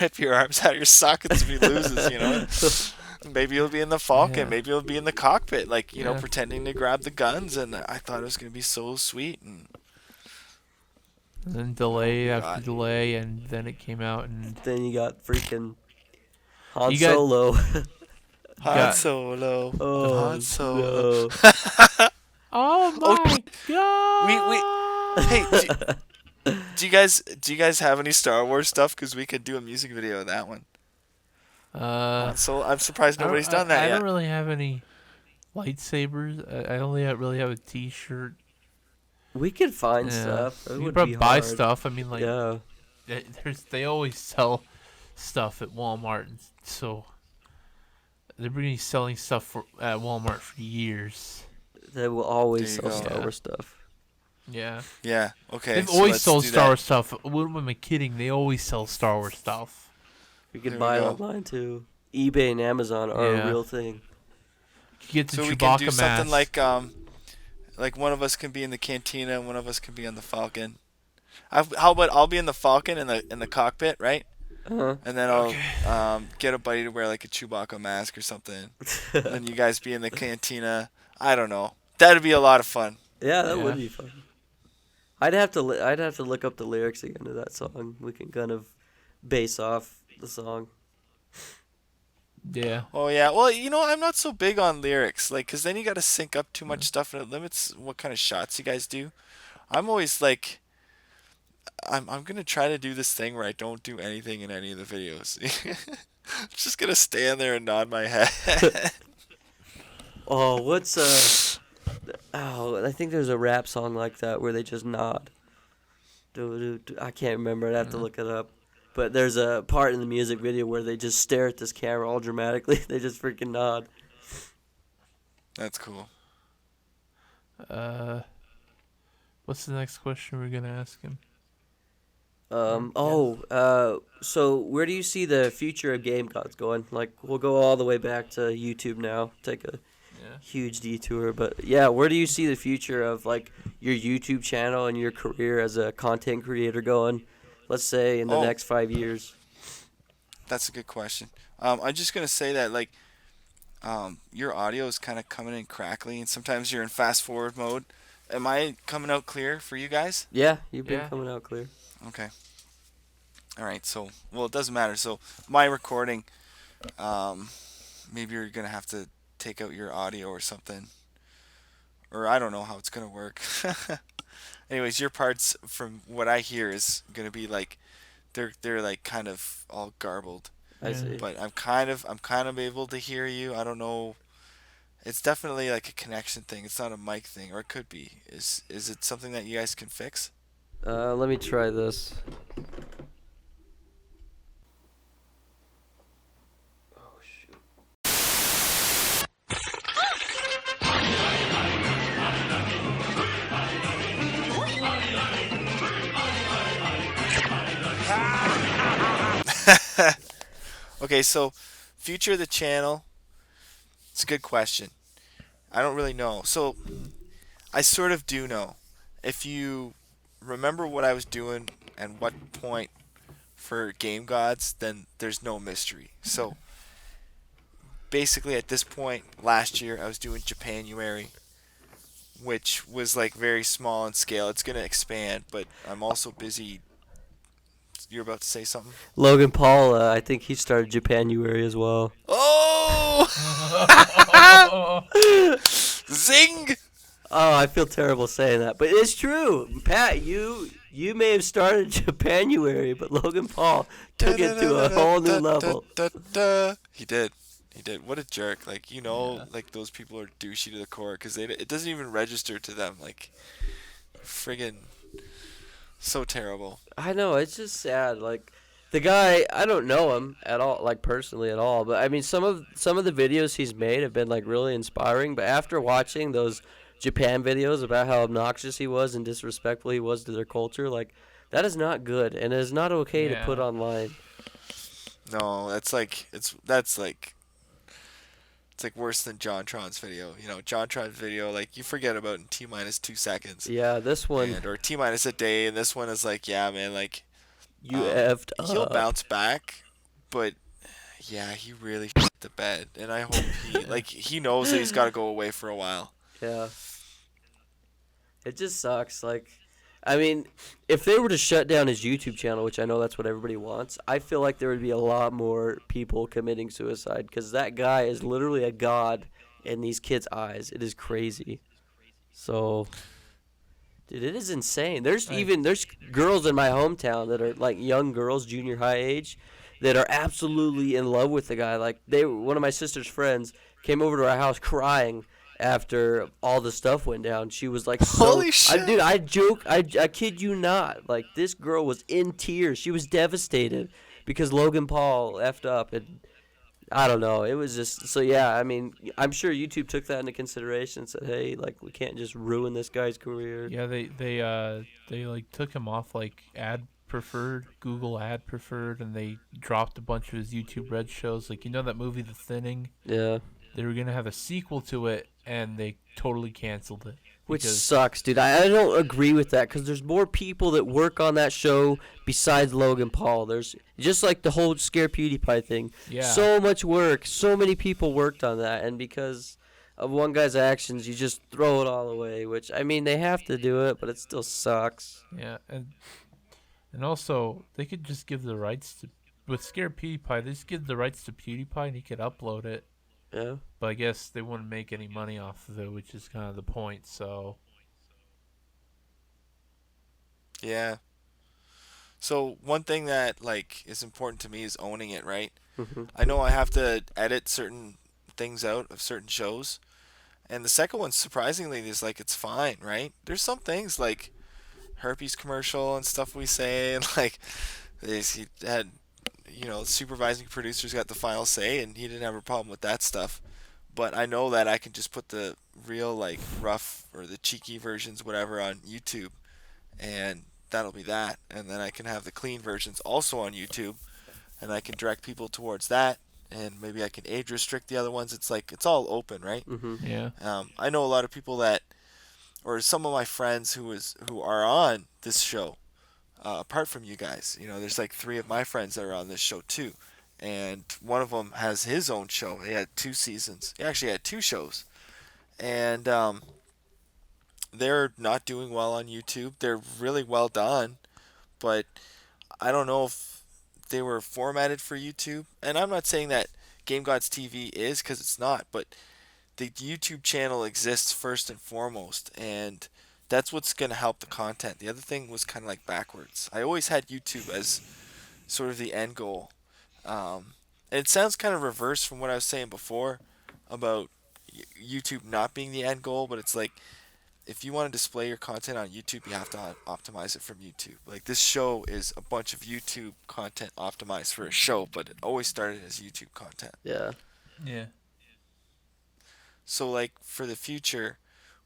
rip your arms out of your sockets if he loses. Maybe you'll be in the Falcon, Yeah. maybe you'll be in the cockpit, like Yeah. pretending to grab the guns, and I thought it was gonna be so sweet. And And then delay Oh, after God. delay, and then it came out, and Then you got freaking Han You got- Solo. Han got- Solo, Oh, Han Solo. no. oh my god! Hey, do you guys have any Star Wars stuff? Because we could do a music video of that one. So I'm surprised nobody's done that I yet. don't really have any lightsabers. I only really have a T-shirt. We could find Yeah. stuff. It You would could be probably buy hard. stuff. I mean, like, Yeah. they always sell stuff at Walmart, and so they've been selling stuff at Walmart for years. They will always There you sell go. Star Yeah. Wars stuff. Yeah, Yeah. Okay. they've so always let's sold do Star that. Wars stuff. What am I kidding? They always sell Star Wars stuff. We could There we buy it go. online too. eBay and Amazon are Yeah. a real thing. You get the So Chewbacca we can do mask. something like one of us can be in the cantina and one of us can be on the Falcon. How about I'll be in the Falcon in the cockpit, right? Uh-huh. And then I'll get a buddy to wear like a Chewbacca mask or something. And then you guys be in the cantina. I don't know. That'd be a lot of fun. Yeah, that Yeah. would be fun. I'd have to look up the lyrics again to that song. We can kind of base off the song. Yeah. Oh yeah. Well, I'm not so big on lyrics, like, cause then you gotta sync up too much stuff, and it limits what kind of shots you guys do. I'm always like, I'm gonna try to do this thing where I don't do anything in any of the videos. I'm just gonna stand there and nod my head. Oh, what's Oh, I think there's a rap song like that where they just nod. I can't remember. I'd have to look it up. But there's a part in the music video where they just stare at this camera all dramatically. They just freaking nod. That's cool. What's the next question we're gonna ask him? So where do you see the future of GameGods going? Like, we'll go all the way back to YouTube now. Take a huge detour, but yeah, where do you see the future of like your YouTube channel and your career as a content creator going? Let's say in the next 5 years. That's a good question. I'm just gonna say that like, your audio is kind of coming in crackly, and sometimes you're in fast forward mode. Am I coming out clear for you guys? Yeah, you've been Yeah. coming out clear. Okay. All right. So, well, it doesn't matter. So, my recording, maybe you're gonna have to take out your audio or something, or I don't know how it's gonna work. Anyways, your parts, from what I hear, is gonna be like, they're like kind of all garbled. I Yeah. see. But I'm kind of able to hear you. I don't know. It's definitely like a connection thing. It's not a mic thing, or it could be. Is it something that you guys can fix? Let me try this. Oh shoot. Okay, so future of the channel. It's a good question. I don't really know. So I sort of do know. If you remember what I was doing and what point for GameGods, then there's no mystery. So basically at this point last year I was doing Japanuary, which was like very small in scale. It's going to expand, but I'm also busy. You're about to say something? Logan Paul, I think he started Japanuary as well. Oh! Zing! Oh, I feel terrible saying that, but it's true. Pat, you may have started Japanuary, but Logan Paul took it to a whole new level. He did. What a jerk. Like, like those people are douchey to the core because it doesn't even register to them. Like, friggin' so terrible. I know, it's just sad. Like, the guy, I don't know him at all, like personally at all, but I mean, some of the videos he's made have been like really inspiring. But after watching those Japan videos about how obnoxious he was and disrespectful he was to their culture, like, that is not good, and it is not okay to put online. No, that's It's like worse than JonTron's video. You know, JonTron's video, like, you forget about in T minus 2 seconds, Yeah, this one, or T minus a day, and this one is like, yeah, man, like, you effed he'll up. bounce back, but yeah, he really shit the bed, and I hope he knows that he's got to go away for a while. Yeah. It just sucks. Like, I mean, if they were to shut down his YouTube channel, which I know that's what everybody wants, I feel like there would be a lot more people committing suicide because that guy is literally a god in these kids' eyes. It is crazy. So, dude, it is insane. There's girls in my hometown that are like young girls, junior high age, that are absolutely in love with the guy. Like one of my sister's friends came over to our house crying after all the stuff went down. She was like, Holy shit. Dude, I joke, I kid you not. Like, this girl was in tears. She was devastated because Logan Paul effed up, and I don't know. It was just, so yeah, I mean, I'm sure YouTube took that into consideration and said, hey, like, we can't just ruin this guy's career. Yeah, they like took him off like ad preferred, Google ad preferred, and they dropped a bunch of his YouTube Red shows. Like, you know that movie The Thinning? Yeah. They were gonna have a sequel to it, and they totally canceled it. Which sucks, dude. I don't agree with that because there's more people that work on that show besides Logan Paul. There's just like the whole Scare PewDiePie thing. Yeah. So much work. So many people worked on that. And because of one guy's actions, you just throw it all away. Which, I mean, they have to do it, but it still sucks. Yeah, and also they could just give the rights to, with Scare PewDiePie, they just give the rights to PewDiePie and he could upload it. Yeah. But I guess they wouldn't make any money off of it, which is kind of the point. So Yeah. So one thing that like is important to me is owning it, right? Mm-hmm. I know I have to edit certain things out of certain shows, and the second one surprisingly is like it's fine, right? There's some things like herpes commercial and stuff we say, and like he had, supervising producers got the final say, and he didn't have a problem with that stuff. But I know that I can just put the real like rough or the cheeky versions, whatever, on YouTube, and that'll be that. And then I can have the clean versions also on YouTube, and I can direct people towards that. And maybe I can age restrict the other ones. It's like it's all open, right? Mm-hmm. yeah, I know a lot of people that, or some of my friends who are on this show, apart from you guys. There's like 3 of my friends that are on this show too, and one of them has his own show. He had 2 seasons. He actually had 2 shows, and they're not doing well on YouTube. They're really well done, but I don't know if they were formatted for YouTube. And I'm not saying that GameGods TV is, because it's not, but the YouTube channel exists first and foremost, and that's what's going to help the content. The other thing was kind of like backwards. I always had YouTube as sort of the end goal. And it sounds kind of reverse from what I was saying before about YouTube not being the end goal, but it's like if you want to display your content on YouTube, you have to optimize it from YouTube. Like this show is a bunch of YouTube content optimized for a show, but it always started as YouTube content. Yeah. yeah, So like for the future,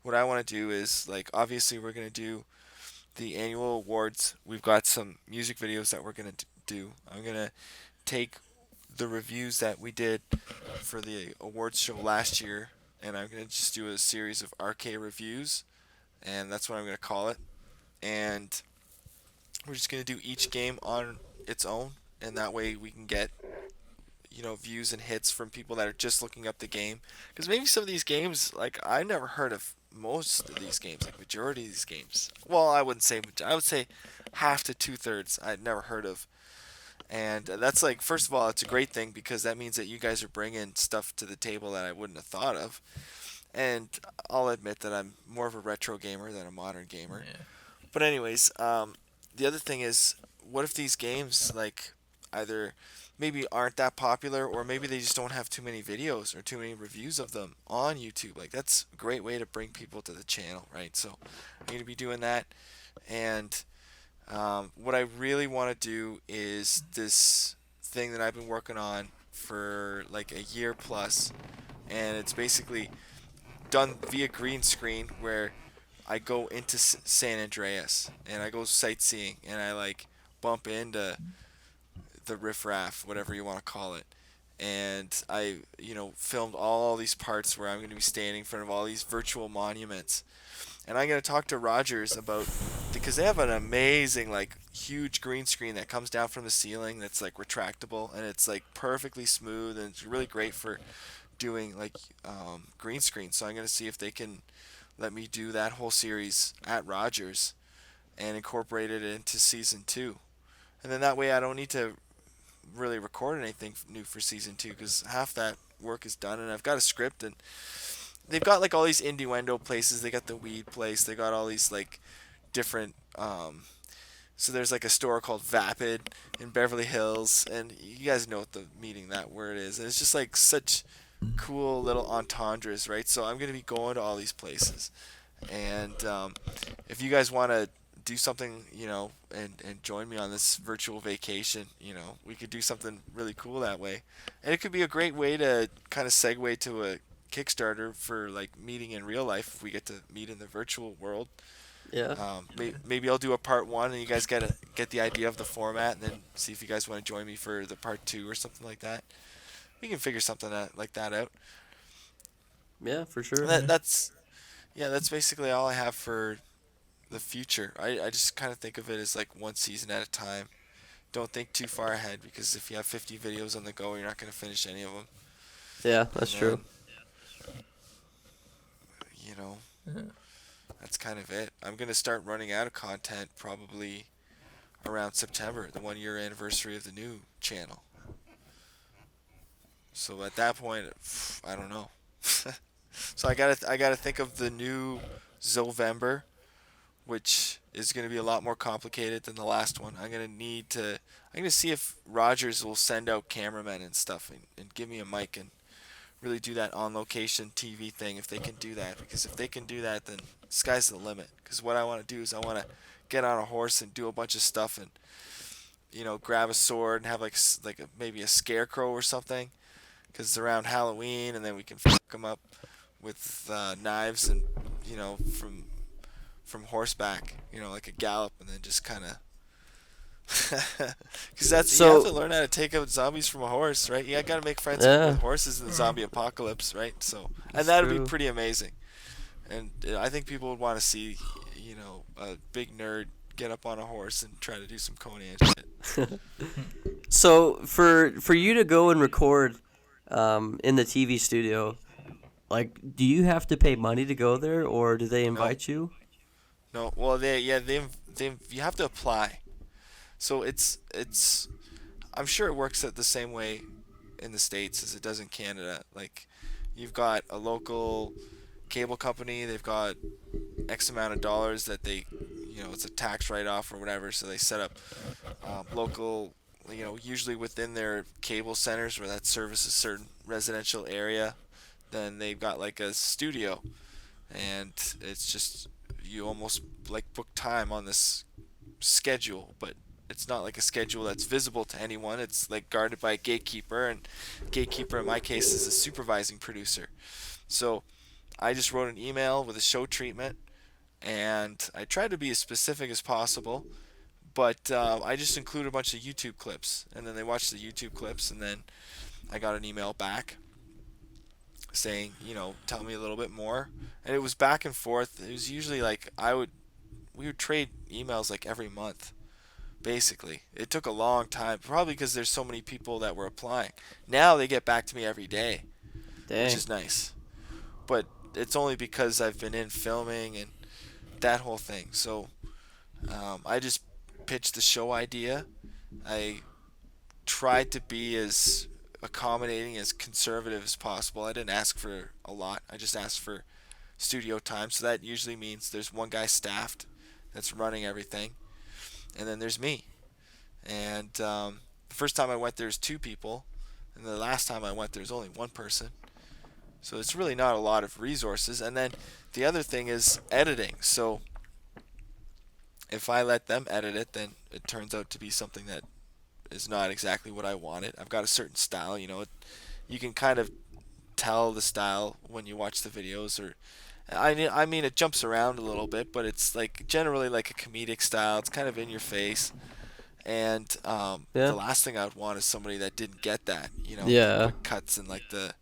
what I want to do is like obviously we're going to do the annual awards. We've got some music videos that we're going to do. I'm going to take the reviews that we did for the awards show last year, and I'm going to just do a series of RK reviews, and that's what I'm going to call it. And we're just going to do each game on its own, and that way we can get views and hits from people that are just looking up the game, because maybe some of these games, like I never heard of most of these games, like majority of these games. Well, I would say half to 2/3 I'd never heard of. And that's like, first of all, it's a great thing because that means that you guys are bringing stuff to the table that I wouldn't have thought of. And I'll admit that I'm more of a retro gamer than a modern gamer. yeah. But anyways, the other thing is, what if these games like either maybe aren't that popular, or maybe they just don't have too many videos or too many reviews of them on YouTube? Like that's a great way to bring people to the channel, right? So I'm going to be doing that. And what I really want to do is this thing that I've been working on for like a year plus, and it's basically done via green screen, where I go into San Andreas and I go sightseeing and I like bump into the riffraff, whatever you want to call it, and I, filmed all these parts where I'm going to be standing in front of all these virtual monuments. And I'm going to talk to Rogers about, because they have an amazing, like, huge green screen that comes down from the ceiling that's, like, retractable, and it's, like, perfectly smooth, and it's really great for doing, like, green screen. So I'm going to see if they can let me do that whole series at Rogers and incorporate it into season 2. And then that way I don't need to really record anything new for season 2, because half that work is done, and I've got a script, and they've got like all these innuendo places. They got the weed place. They got all these like different. So there's like a store called Vapid in Beverly Hills, and you guys know what the meaning that word is. And it's just like such cool little entendres, right? So I'm gonna be going to all these places, and if you guys want to do something, and join me on this virtual vacation, we could do something really cool that way, and it could be a great way to kind of segue to a Kickstarter for like meeting in real life if we get to meet in the virtual world. Yeah. Maybe I'll do a part 1 and you guys get the idea of the format, and then see if you guys want to join me for the part 2 or something like that. We can figure something like that out. Yeah, for sure. That's basically all I have for the future. I just kind of think of it as like one season at a time. Don't think too far ahead, because if you have 50 videos on the go, you're not going to finish any of them. Yeah, that's true. That's kind of it. I'm going to start running out of content probably around September, the 1-year anniversary of the new channel. So at that point, I don't know. So I gotta think of the new Zovember, which is going to be a lot more complicated than the last one. I'm going to see if Rogers will send out cameramen and stuff, and give me a mic and really do that on location TV thing, if they can do that. Because if they can do that, then sky's the limit. Because what I want to do is I want to get on a horse and do a bunch of stuff, and grab a sword and have maybe a scarecrow or something, because it's around Halloween, and then we can fuck them up with knives, and from horseback, like a gallop, and then just kind of because you have to learn how to take out zombies from a horse, right? I gotta make friends with horses in the zombie apocalypse, right? So, and that would be pretty amazing, and I think people would want to see a big nerd get up on a horse and try to do some Conan shit. So for you to go and record in the TV studio, like, do you have to pay money to go there, or do they invite you? No, well, they you have to apply. So it's I'm sure it works the same way in the States as it does in Canada. Like, you've got a local cable company, they've got X amount of dollars that they, it's a tax write-off or whatever, so they set up local, usually within their cable centers where that service a certain residential area, then they've got like a studio, and it's just, you almost like book time on this schedule, but it's not like a schedule that's visible to anyone. It's like guarded by a gatekeeper, and gatekeeper in my case is a supervising producer. So I just wrote an email with a show treatment, and I tried to be as specific as possible, but I just included a bunch of YouTube clips, and then they watched the YouTube clips, and then I got an email back saying, tell me a little bit more. And it was back and forth. It was usually like we would trade emails like every month, basically. It took a long time, probably because there's so many people that were applying. Now they get back to me every day. Dang. Which is nice. But it's only because I've been in filming and that whole thing. So I just pitched the show idea. I tried to be as accommodating, as conservative as possible. I didn't ask for a lot. I just asked for studio time. So that usually means there's one guy staffed that's running everything, and then there's me. And the first time I went, there's 2 people, and the last time I went, there's only 1 person. So it's really not a lot of resources. And then the other thing is editing. So if I let them edit it, then it turns out to be something that is not exactly what I wanted. I've got a certain style, you can kind of tell the style when you watch the videos, or I mean it jumps around a little bit, but it's like generally like a comedic style. It's kind of in your face, And Yeah. the last thing I would want is somebody that didn't get that, the Yeah. quick cuts and like the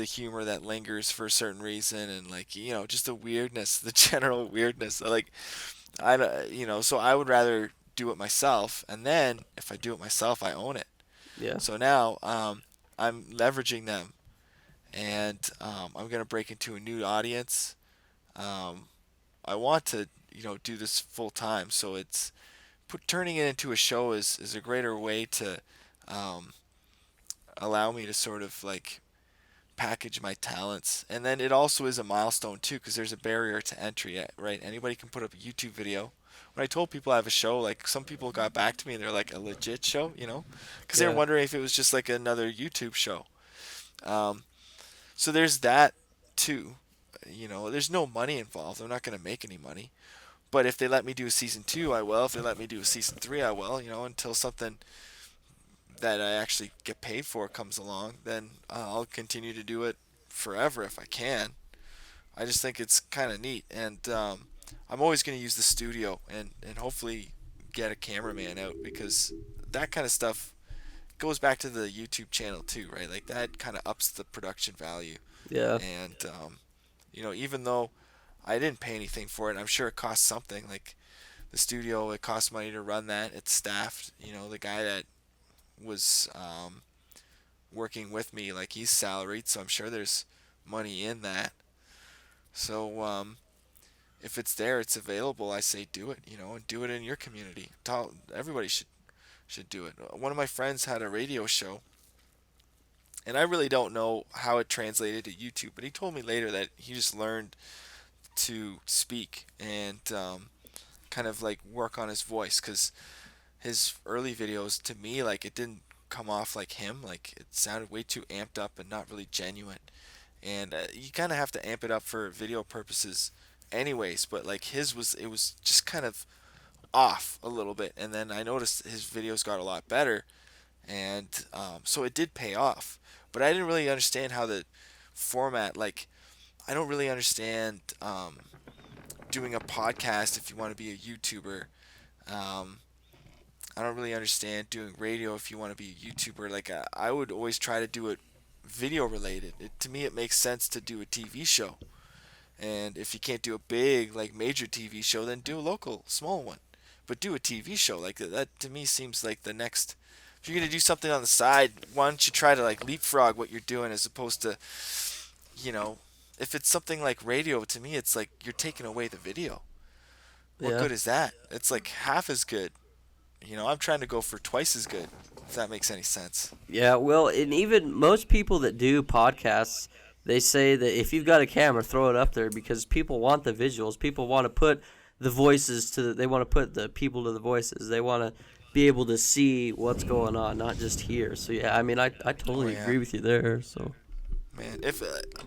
humor that lingers for a certain reason, and like just the weirdness, the general weirdness. Like so I would rather do it myself, and then if I do it myself, I own it. Yeah. So now I'm leveraging them, and I'm gonna break into a new audience. Um, I want to do this full time, so it's turning it into a show is a greater way to um, allow me to sort of like package my talents. And then it also is a milestone too, because there's a barrier to entry, right? Anybody can put up a YouTube video. When I told people I have a show, like some people got back to me and they're like, a legit show, because they were Yeah. wondering if it was just like another YouTube show. Um, so there's that too. There's no money involved. I'm not going to make any money. But if they let me do a season 2, I will. If they let me do a season 3, I will. Until something that I actually get paid for comes along, then I'll continue to do it forever if I can. I just think it's kind of neat, and I'm always going to use the studio and hopefully get a cameraman out, because that kind of stuff goes back to the YouTube channel too, right? Like that kind of ups the production value. Yeah. And even though I didn't pay anything for it, I'm sure it costs something. Like the studio, it costs money to run that. It's staffed. The guy that was working with me, like he's salaried, so I'm sure there's money in that. So if it's there, it's available. I say do it, and do it in your community. Everybody should do it. One of my friends had a radio show, and I really don't know how it translated to YouTube, but he told me later that he just learned to speak and kind of like work on his voice, because his early videos, to me, like it didn't come off like him. Like it sounded way too amped up and not really genuine. And you kind of have to amp it up for video purposes anyways, but like it was just kind of off a little bit. And then I noticed his videos got a lot better, and so it did pay off. But I didn't really understand how the format, like I don't really understand doing a podcast if you want to be a YouTuber. um, I don't really understand doing radio if you want to be a YouTuber. Like I would always try to do it video related. To me, it makes sense to do a TV show. And if you can't do a big, like major TV show, then do a local, small one. But do a TV show. Like that to me seems like the next. If you're gonna do something on the side, why don't you try to like leapfrog what you're doing, as opposed to, you know, if it's something like radio, to me it's like you're taking away the video. What Yeah. good is that? It's like half as good. I'm trying to go for twice as good, if that makes any sense. Yeah, well, and even most people that do podcasts, they say that if you've got a camera, throw it up there, because people want the visuals. People want to put the voices they want to put the people to the voices. They want to be able to see what's going on, not just hear. So yeah, I mean, I Oh totally yeah, agree with you there. So man. If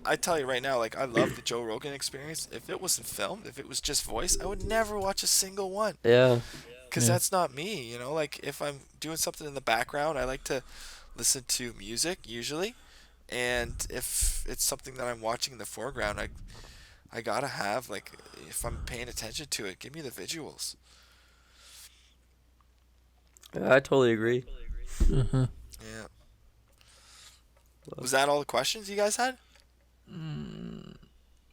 I tell you right now, like I love the Joe Rogan Experience. If it wasn't filmed, if it was just voice, I would never watch a single one. yeah, Because Yeah. that's not me. Like if I'm doing something in the background, I like to listen to music usually. And if it's something that I'm watching in the foreground, I gotta have, like, if I'm paying attention to it, give me the visuals. I totally agree. Uh-huh. Yeah. Was that all the questions you guys had?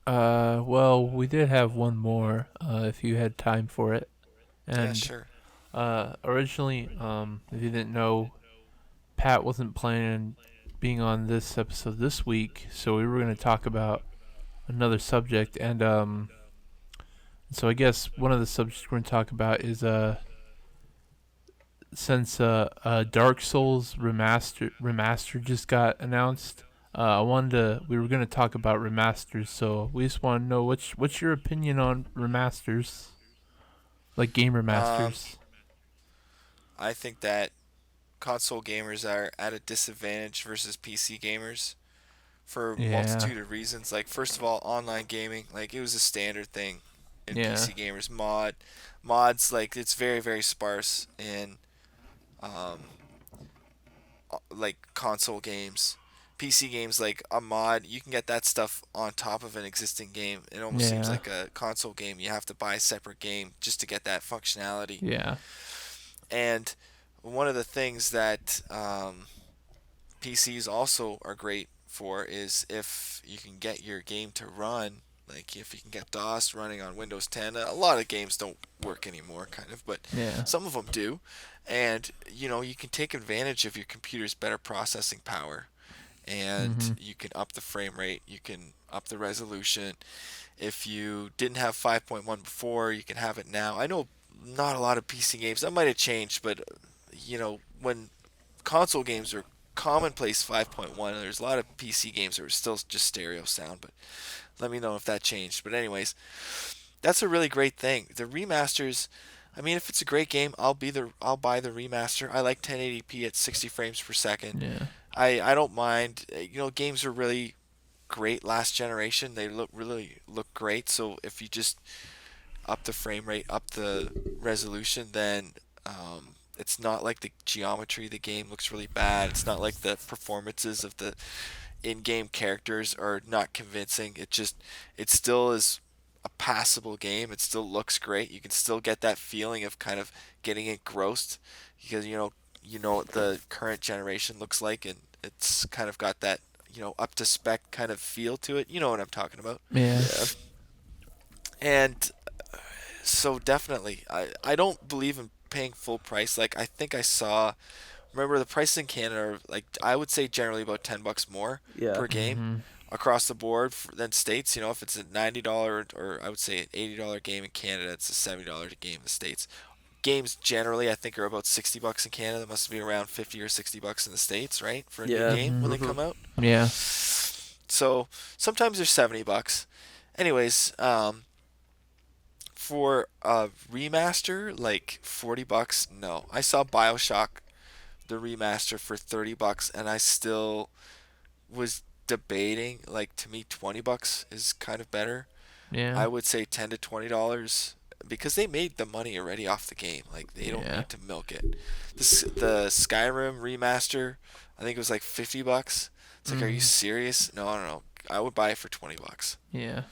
Well, we did have one more, if you had time for it. Yeah, And sure. originally, if you didn't know, Pat wasn't planning on being on this episode this week, so we were going to talk about another subject. And so I guess one of the subjects we're going to talk about is since Dark Souls remaster just got announced. We were gonna talk about remasters, so we just want to know what's your opinion on remasters, like game remasters. I think that console gamers are at a disadvantage versus PC gamers for a Yeah, multitude of reasons. Like, first of all, online gaming, like it was a standard thing in yeah, PC gamers. Mods, like it's very very sparse in um, like console games. PC games, like a mod, you can get that stuff on top of an existing game. It almost seems yeah, like a console game. You have to buy a separate game just to get that functionality. yeah, And one of the things that PCs also are great for is if you can get your game to run, like if you can get DOS running on Windows 10. A lot of games don't work anymore, kind of, but Yeah. some of them do. And you can take advantage of your computer's better processing power, and you can up the frame rate, you can up the resolution. If you didn't have 5.1 before, you can have it now. I know not a lot of PC games, that might have changed, but when console games are commonplace 5.1, there's a lot of PC games that are still just stereo sound, but let me know if that changed. But anyways, that's a really great thing. The remasters, I mean, if it's a great game, I'll buy the remaster. I like 1080p at 60 frames per second. Yeah. I don't mind. Games are really great last generation. They really look great. So if you just up the frame rate, up the resolution, then it's not like the geometry of the game looks really bad. It's not like the performances of the in-game characters are not convincing. It still is a passable game. It still looks great. You can still get that feeling of kind of getting engrossed because what the current generation looks like, and it's kind of got that up to spec kind of feel to it. You know what I'm talking about. Yeah. And so definitely, I don't believe in paying full price. Like I think I saw, remember the prices in Canada are like I would say generally about $10 more Yeah. per game across the board than states. If it's a $90 or I would say an $80 game in Canada, it's a $70 game in the states. Games generally I think are about $60 in Canada. That must be around $50 or $60 in the states, right, for a Yeah. new game when they come out. Yeah. So sometimes they're $70. Anyways, for a remaster, like $40, no. I saw BioShock, the remaster, for $30, and I still was debating. Like to me, $20 is kind of better. Yeah. I would say $10 to $20 because they made the money already off the game. Like they don't need to milk it. The Skyrim remaster, I think it was like $50. It's like, are you serious? No, I don't know. I would buy it for $20. Yeah.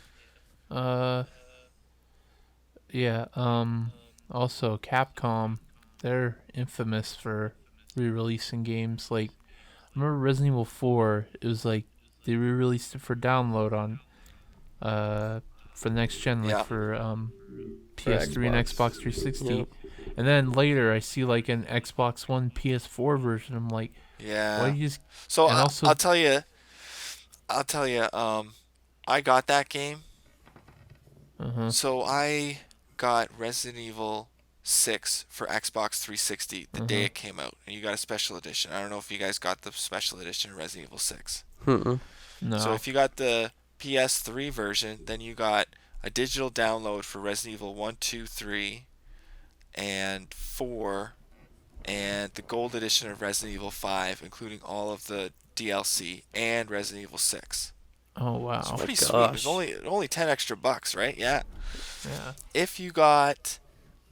Yeah. Also, Capcom, they're infamous for re-releasing games. Like, I remember Resident Evil 4. It was like they re-released it for download on, for the next gen, like for PS3 and Xbox 360. Yep. And then later, I see like an Xbox One PS4 version. I'm like, Yeah. why do you just? So and also, I'll tell you. I got that game. So I got Resident Evil 6 for Xbox 360 the day it came out, and you got a special edition. I don't know if you guys got the special edition of Resident Evil 6. No. So if you got the PS3 version, then you got a digital download for Resident Evil 1, 2, 3, and 4, and the gold edition of Resident Evil 5, including all of the DLC and Resident Evil 6. oh wow. It's pretty sweet. gosh. It was only $10 extra, right? Yeah. Yeah. If you got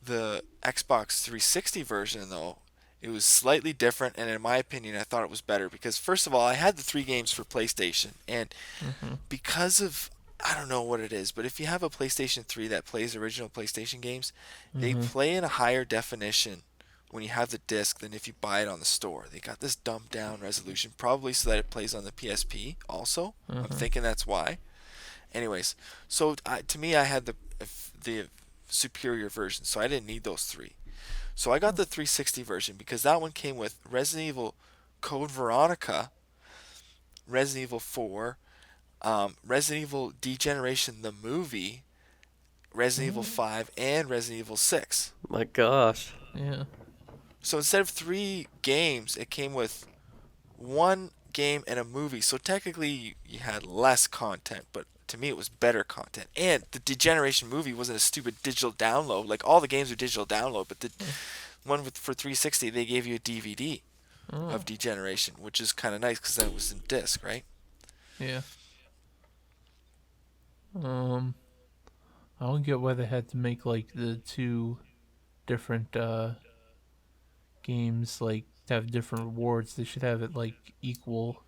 the Xbox 360 version, though, it was slightly different, and in my opinion, I thought it was better because, first of all, I had the 3 games for PlayStation, and because of, I don't know what it is, but if you have a PlayStation 3 that plays original PlayStation games, they play in a higher definition when you have the disc than if you buy it on the store. They got this dumbed down resolution, probably so that it plays on the PSP also. I'm thinking that's why. Anyways, so to me, I had the superior version, so I didn't need those 3. So I got the 360 version because that one came with Resident Evil Code Veronica, Resident Evil 4, Resident Evil Degeneration the movie, Resident Evil 5, and Resident Evil 6. My gosh. Yeah. So instead of 3 games, it came with 1 game and a movie. So technically, you had less content, but to me, it was better content. And the Degeneration movie wasn't a stupid digital download. Like, all the games are digital download, but the one for 360, they gave you a DVD of Degeneration, which is kind of nice because then it was in disc, right? Yeah. I don't get why they had to make like the 2 different games like to have different rewards. They should have it like equal.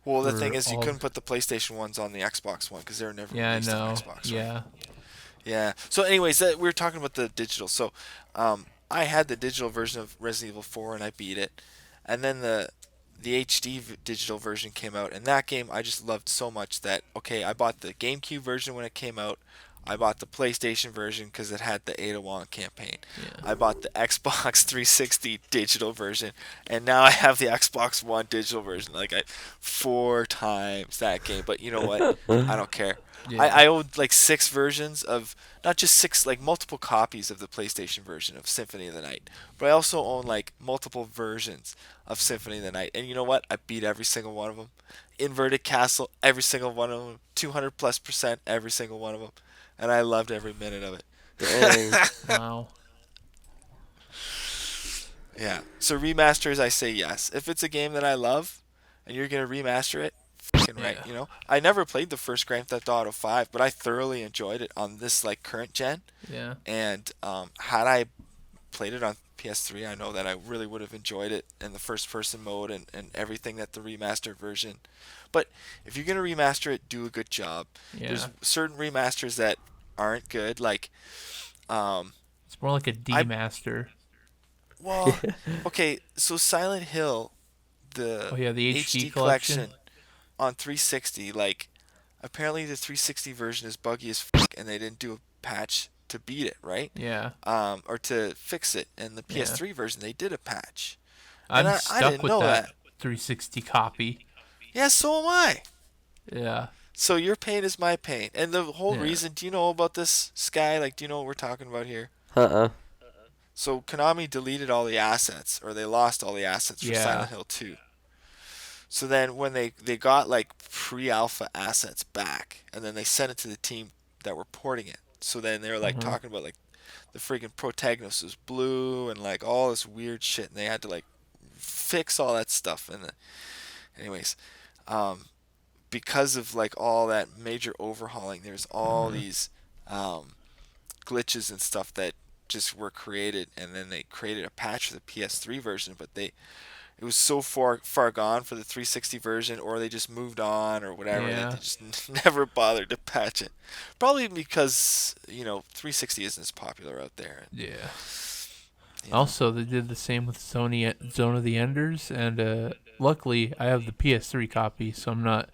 Well, the thing is, you couldn't put the PlayStation ones on the Xbox One because they were never released on Xbox. Right? Yeah. Yeah. So, anyways, we were talking about the digital. So, I had the digital version of Resident Evil 4 and I beat it, and then the HD digital version came out, and that game I just loved so much that okay, I bought the GameCube version when it came out. I bought the PlayStation version because it had the Ada Wong campaign. Yeah. I bought the Xbox 360 digital version, and now I have the Xbox One digital version. Like 4 times that game. But you know what? I don't care. Yeah. I owned like 6 versions of, not just 6, like multiple copies of the PlayStation version of Symphony of the Night. But I also own like multiple versions of Symphony of the Night. And you know what? I beat every single one of them. Inverted Castle, every single one of them. 200+% every single one of them. And I loved every minute of it. Dang. Wow. Yeah. So remasters, I say yes. If it's a game that I love, and you're gonna remaster it, fucking right. Yeah. You know, I never played the first Grand Theft Auto 5, but I thoroughly enjoyed it on this like current gen. Yeah. And had I played it on PS3, I know that I really would have enjoyed it in the first-person mode and everything that the remastered version. But if you're gonna remaster it, do a good job. Yeah. There's certain remasters that aren't good, like It's more like a demaster. well, okay, so Silent Hill, the Oh yeah, the HD HD collection. on 360, like apparently the 360 version is buggy as fuck, and they didn't do a patch to beat it, right? Yeah. Or to fix it. And the PS3 version, they did a patch. I'm And I stuck didn't with know that that. 360 copy. Yeah, so am I. Yeah. So your pain is my pain. And the whole Yeah. reason, do you know about this, Sky? Like, do you know what we're talking about here? Uh-uh. So Konami deleted all the assets, or they lost all the assets for Yeah. Silent Hill 2. So then when they got like pre-alpha assets back, and then they sent it to the team that were porting it. So then they were like talking about like the freaking protagonist was blue and like all this weird shit, and they had to like fix all that stuff. And anyways, because of like all that major overhauling, there's all these glitches and stuff that just were created, and then they created a patch for the PS3 version, but it was so far gone for the 360 version, or they just moved on or whatever. Yeah. They just never bothered to patch it. Probably because 360 isn't as popular out there. Yeah. You know. Also, they did the same with Zone of the Enders, and luckily I have the PS3 copy, so I'm not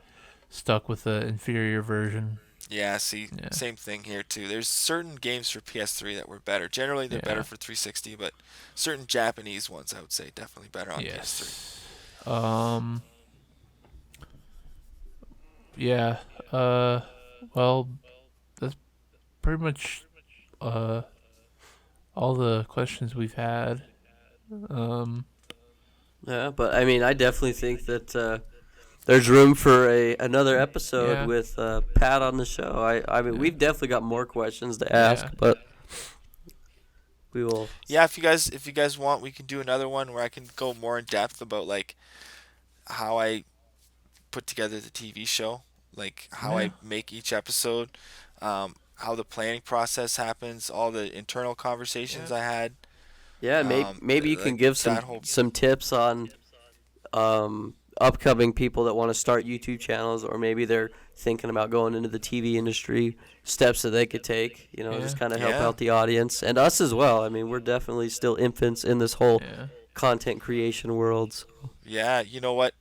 stuck with the inferior version. Yeah, see, Yeah. same thing here too. There's certain games for PS3 that were better. Generally, they're better for 360, but certain Japanese ones, I would say, definitely better on PS3. Yes. Yeah. Well, that's pretty much all the questions we've had. Yeah, but I mean, I definitely think that there's room for another episode with Pat on the show. I mean, we've definitely got more questions to ask, but we will. Yeah, if you guys want, we can do another one where I can go more in depth about like how I put together the TV show, like how I make each episode, how the planning process happens, all the internal conversations I had. Yeah, maybe you can like give that some tips on upcoming people that want to start YouTube channels, or maybe they're thinking about going into the TV industry, steps that they could take, just kind of help out the audience and us as well. I mean, we're definitely still infants in this whole content creation world. So. Yeah, you know what?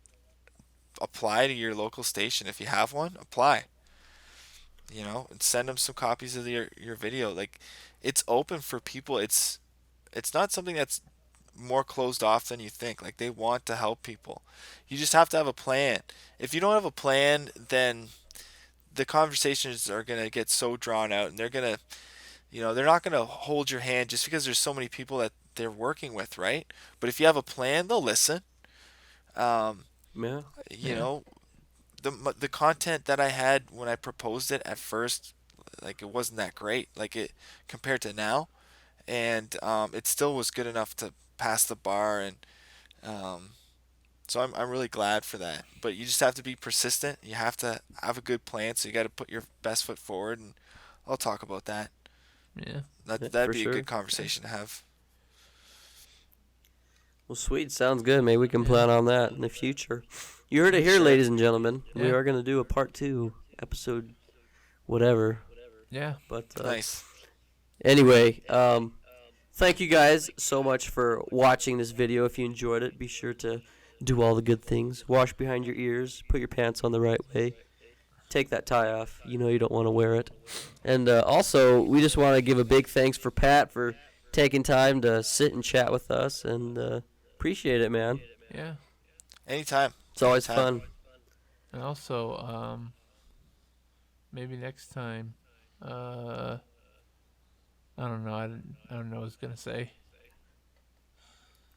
Apply to your local station. If you have one, apply. And send them some copies of your video. Like, it's open for people. It's not something that's more closed off than you think. Like, they want to help people. You just have to have a plan. If you don't have a plan, then the conversations are going to get so drawn out, and they're going to, they're not going to hold your hand just because there's so many people that they're working with, right? But if you have a plan, they'll listen. The content that I had when I proposed it at first, like, it wasn't that great, like, it compared to now, and it still was good enough to pass the bar, and so I'm really glad for that. But you just have to be persistent. You have to have a good plan, so you got to put your best foot forward, and I'll talk about that. Yeah, that'd be a good conversation to have. Well, sweet. Sounds good. Maybe we can plan on that in the future. You heard it here, ladies and gentlemen. We are going to do a part 2 episode, whatever. Yeah. But nice. Anyway, thank you guys so much for watching this video. If you enjoyed it, be sure to do all the good things. Wash behind your ears. Put your pants on the right way. Take that tie off. You know you don't want to wear it. And also, we just want to give a big thanks for Pat for taking time to sit and chat with us. And appreciate it, man. Yeah. Anytime. It's always fun. And also, maybe next time, I don't know. I don't know what I was gonna say.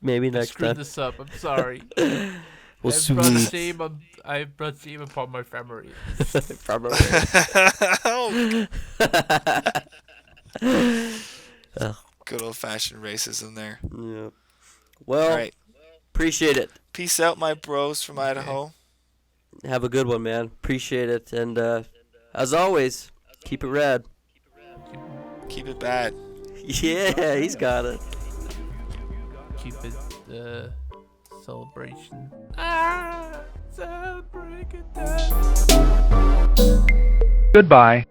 Maybe I next screwed time. this up. I'm sorry. Well, I brought shame upon my family. Probably. Good old-fashioned racism there. Yeah. Well, All right. appreciate it. Peace out, my bros from Idaho. Have a good one, man. Appreciate it. And as always, keep it rad. Keep it bad. Yeah, he's got it. Keep it celebration. Celebrate it. Goodbye.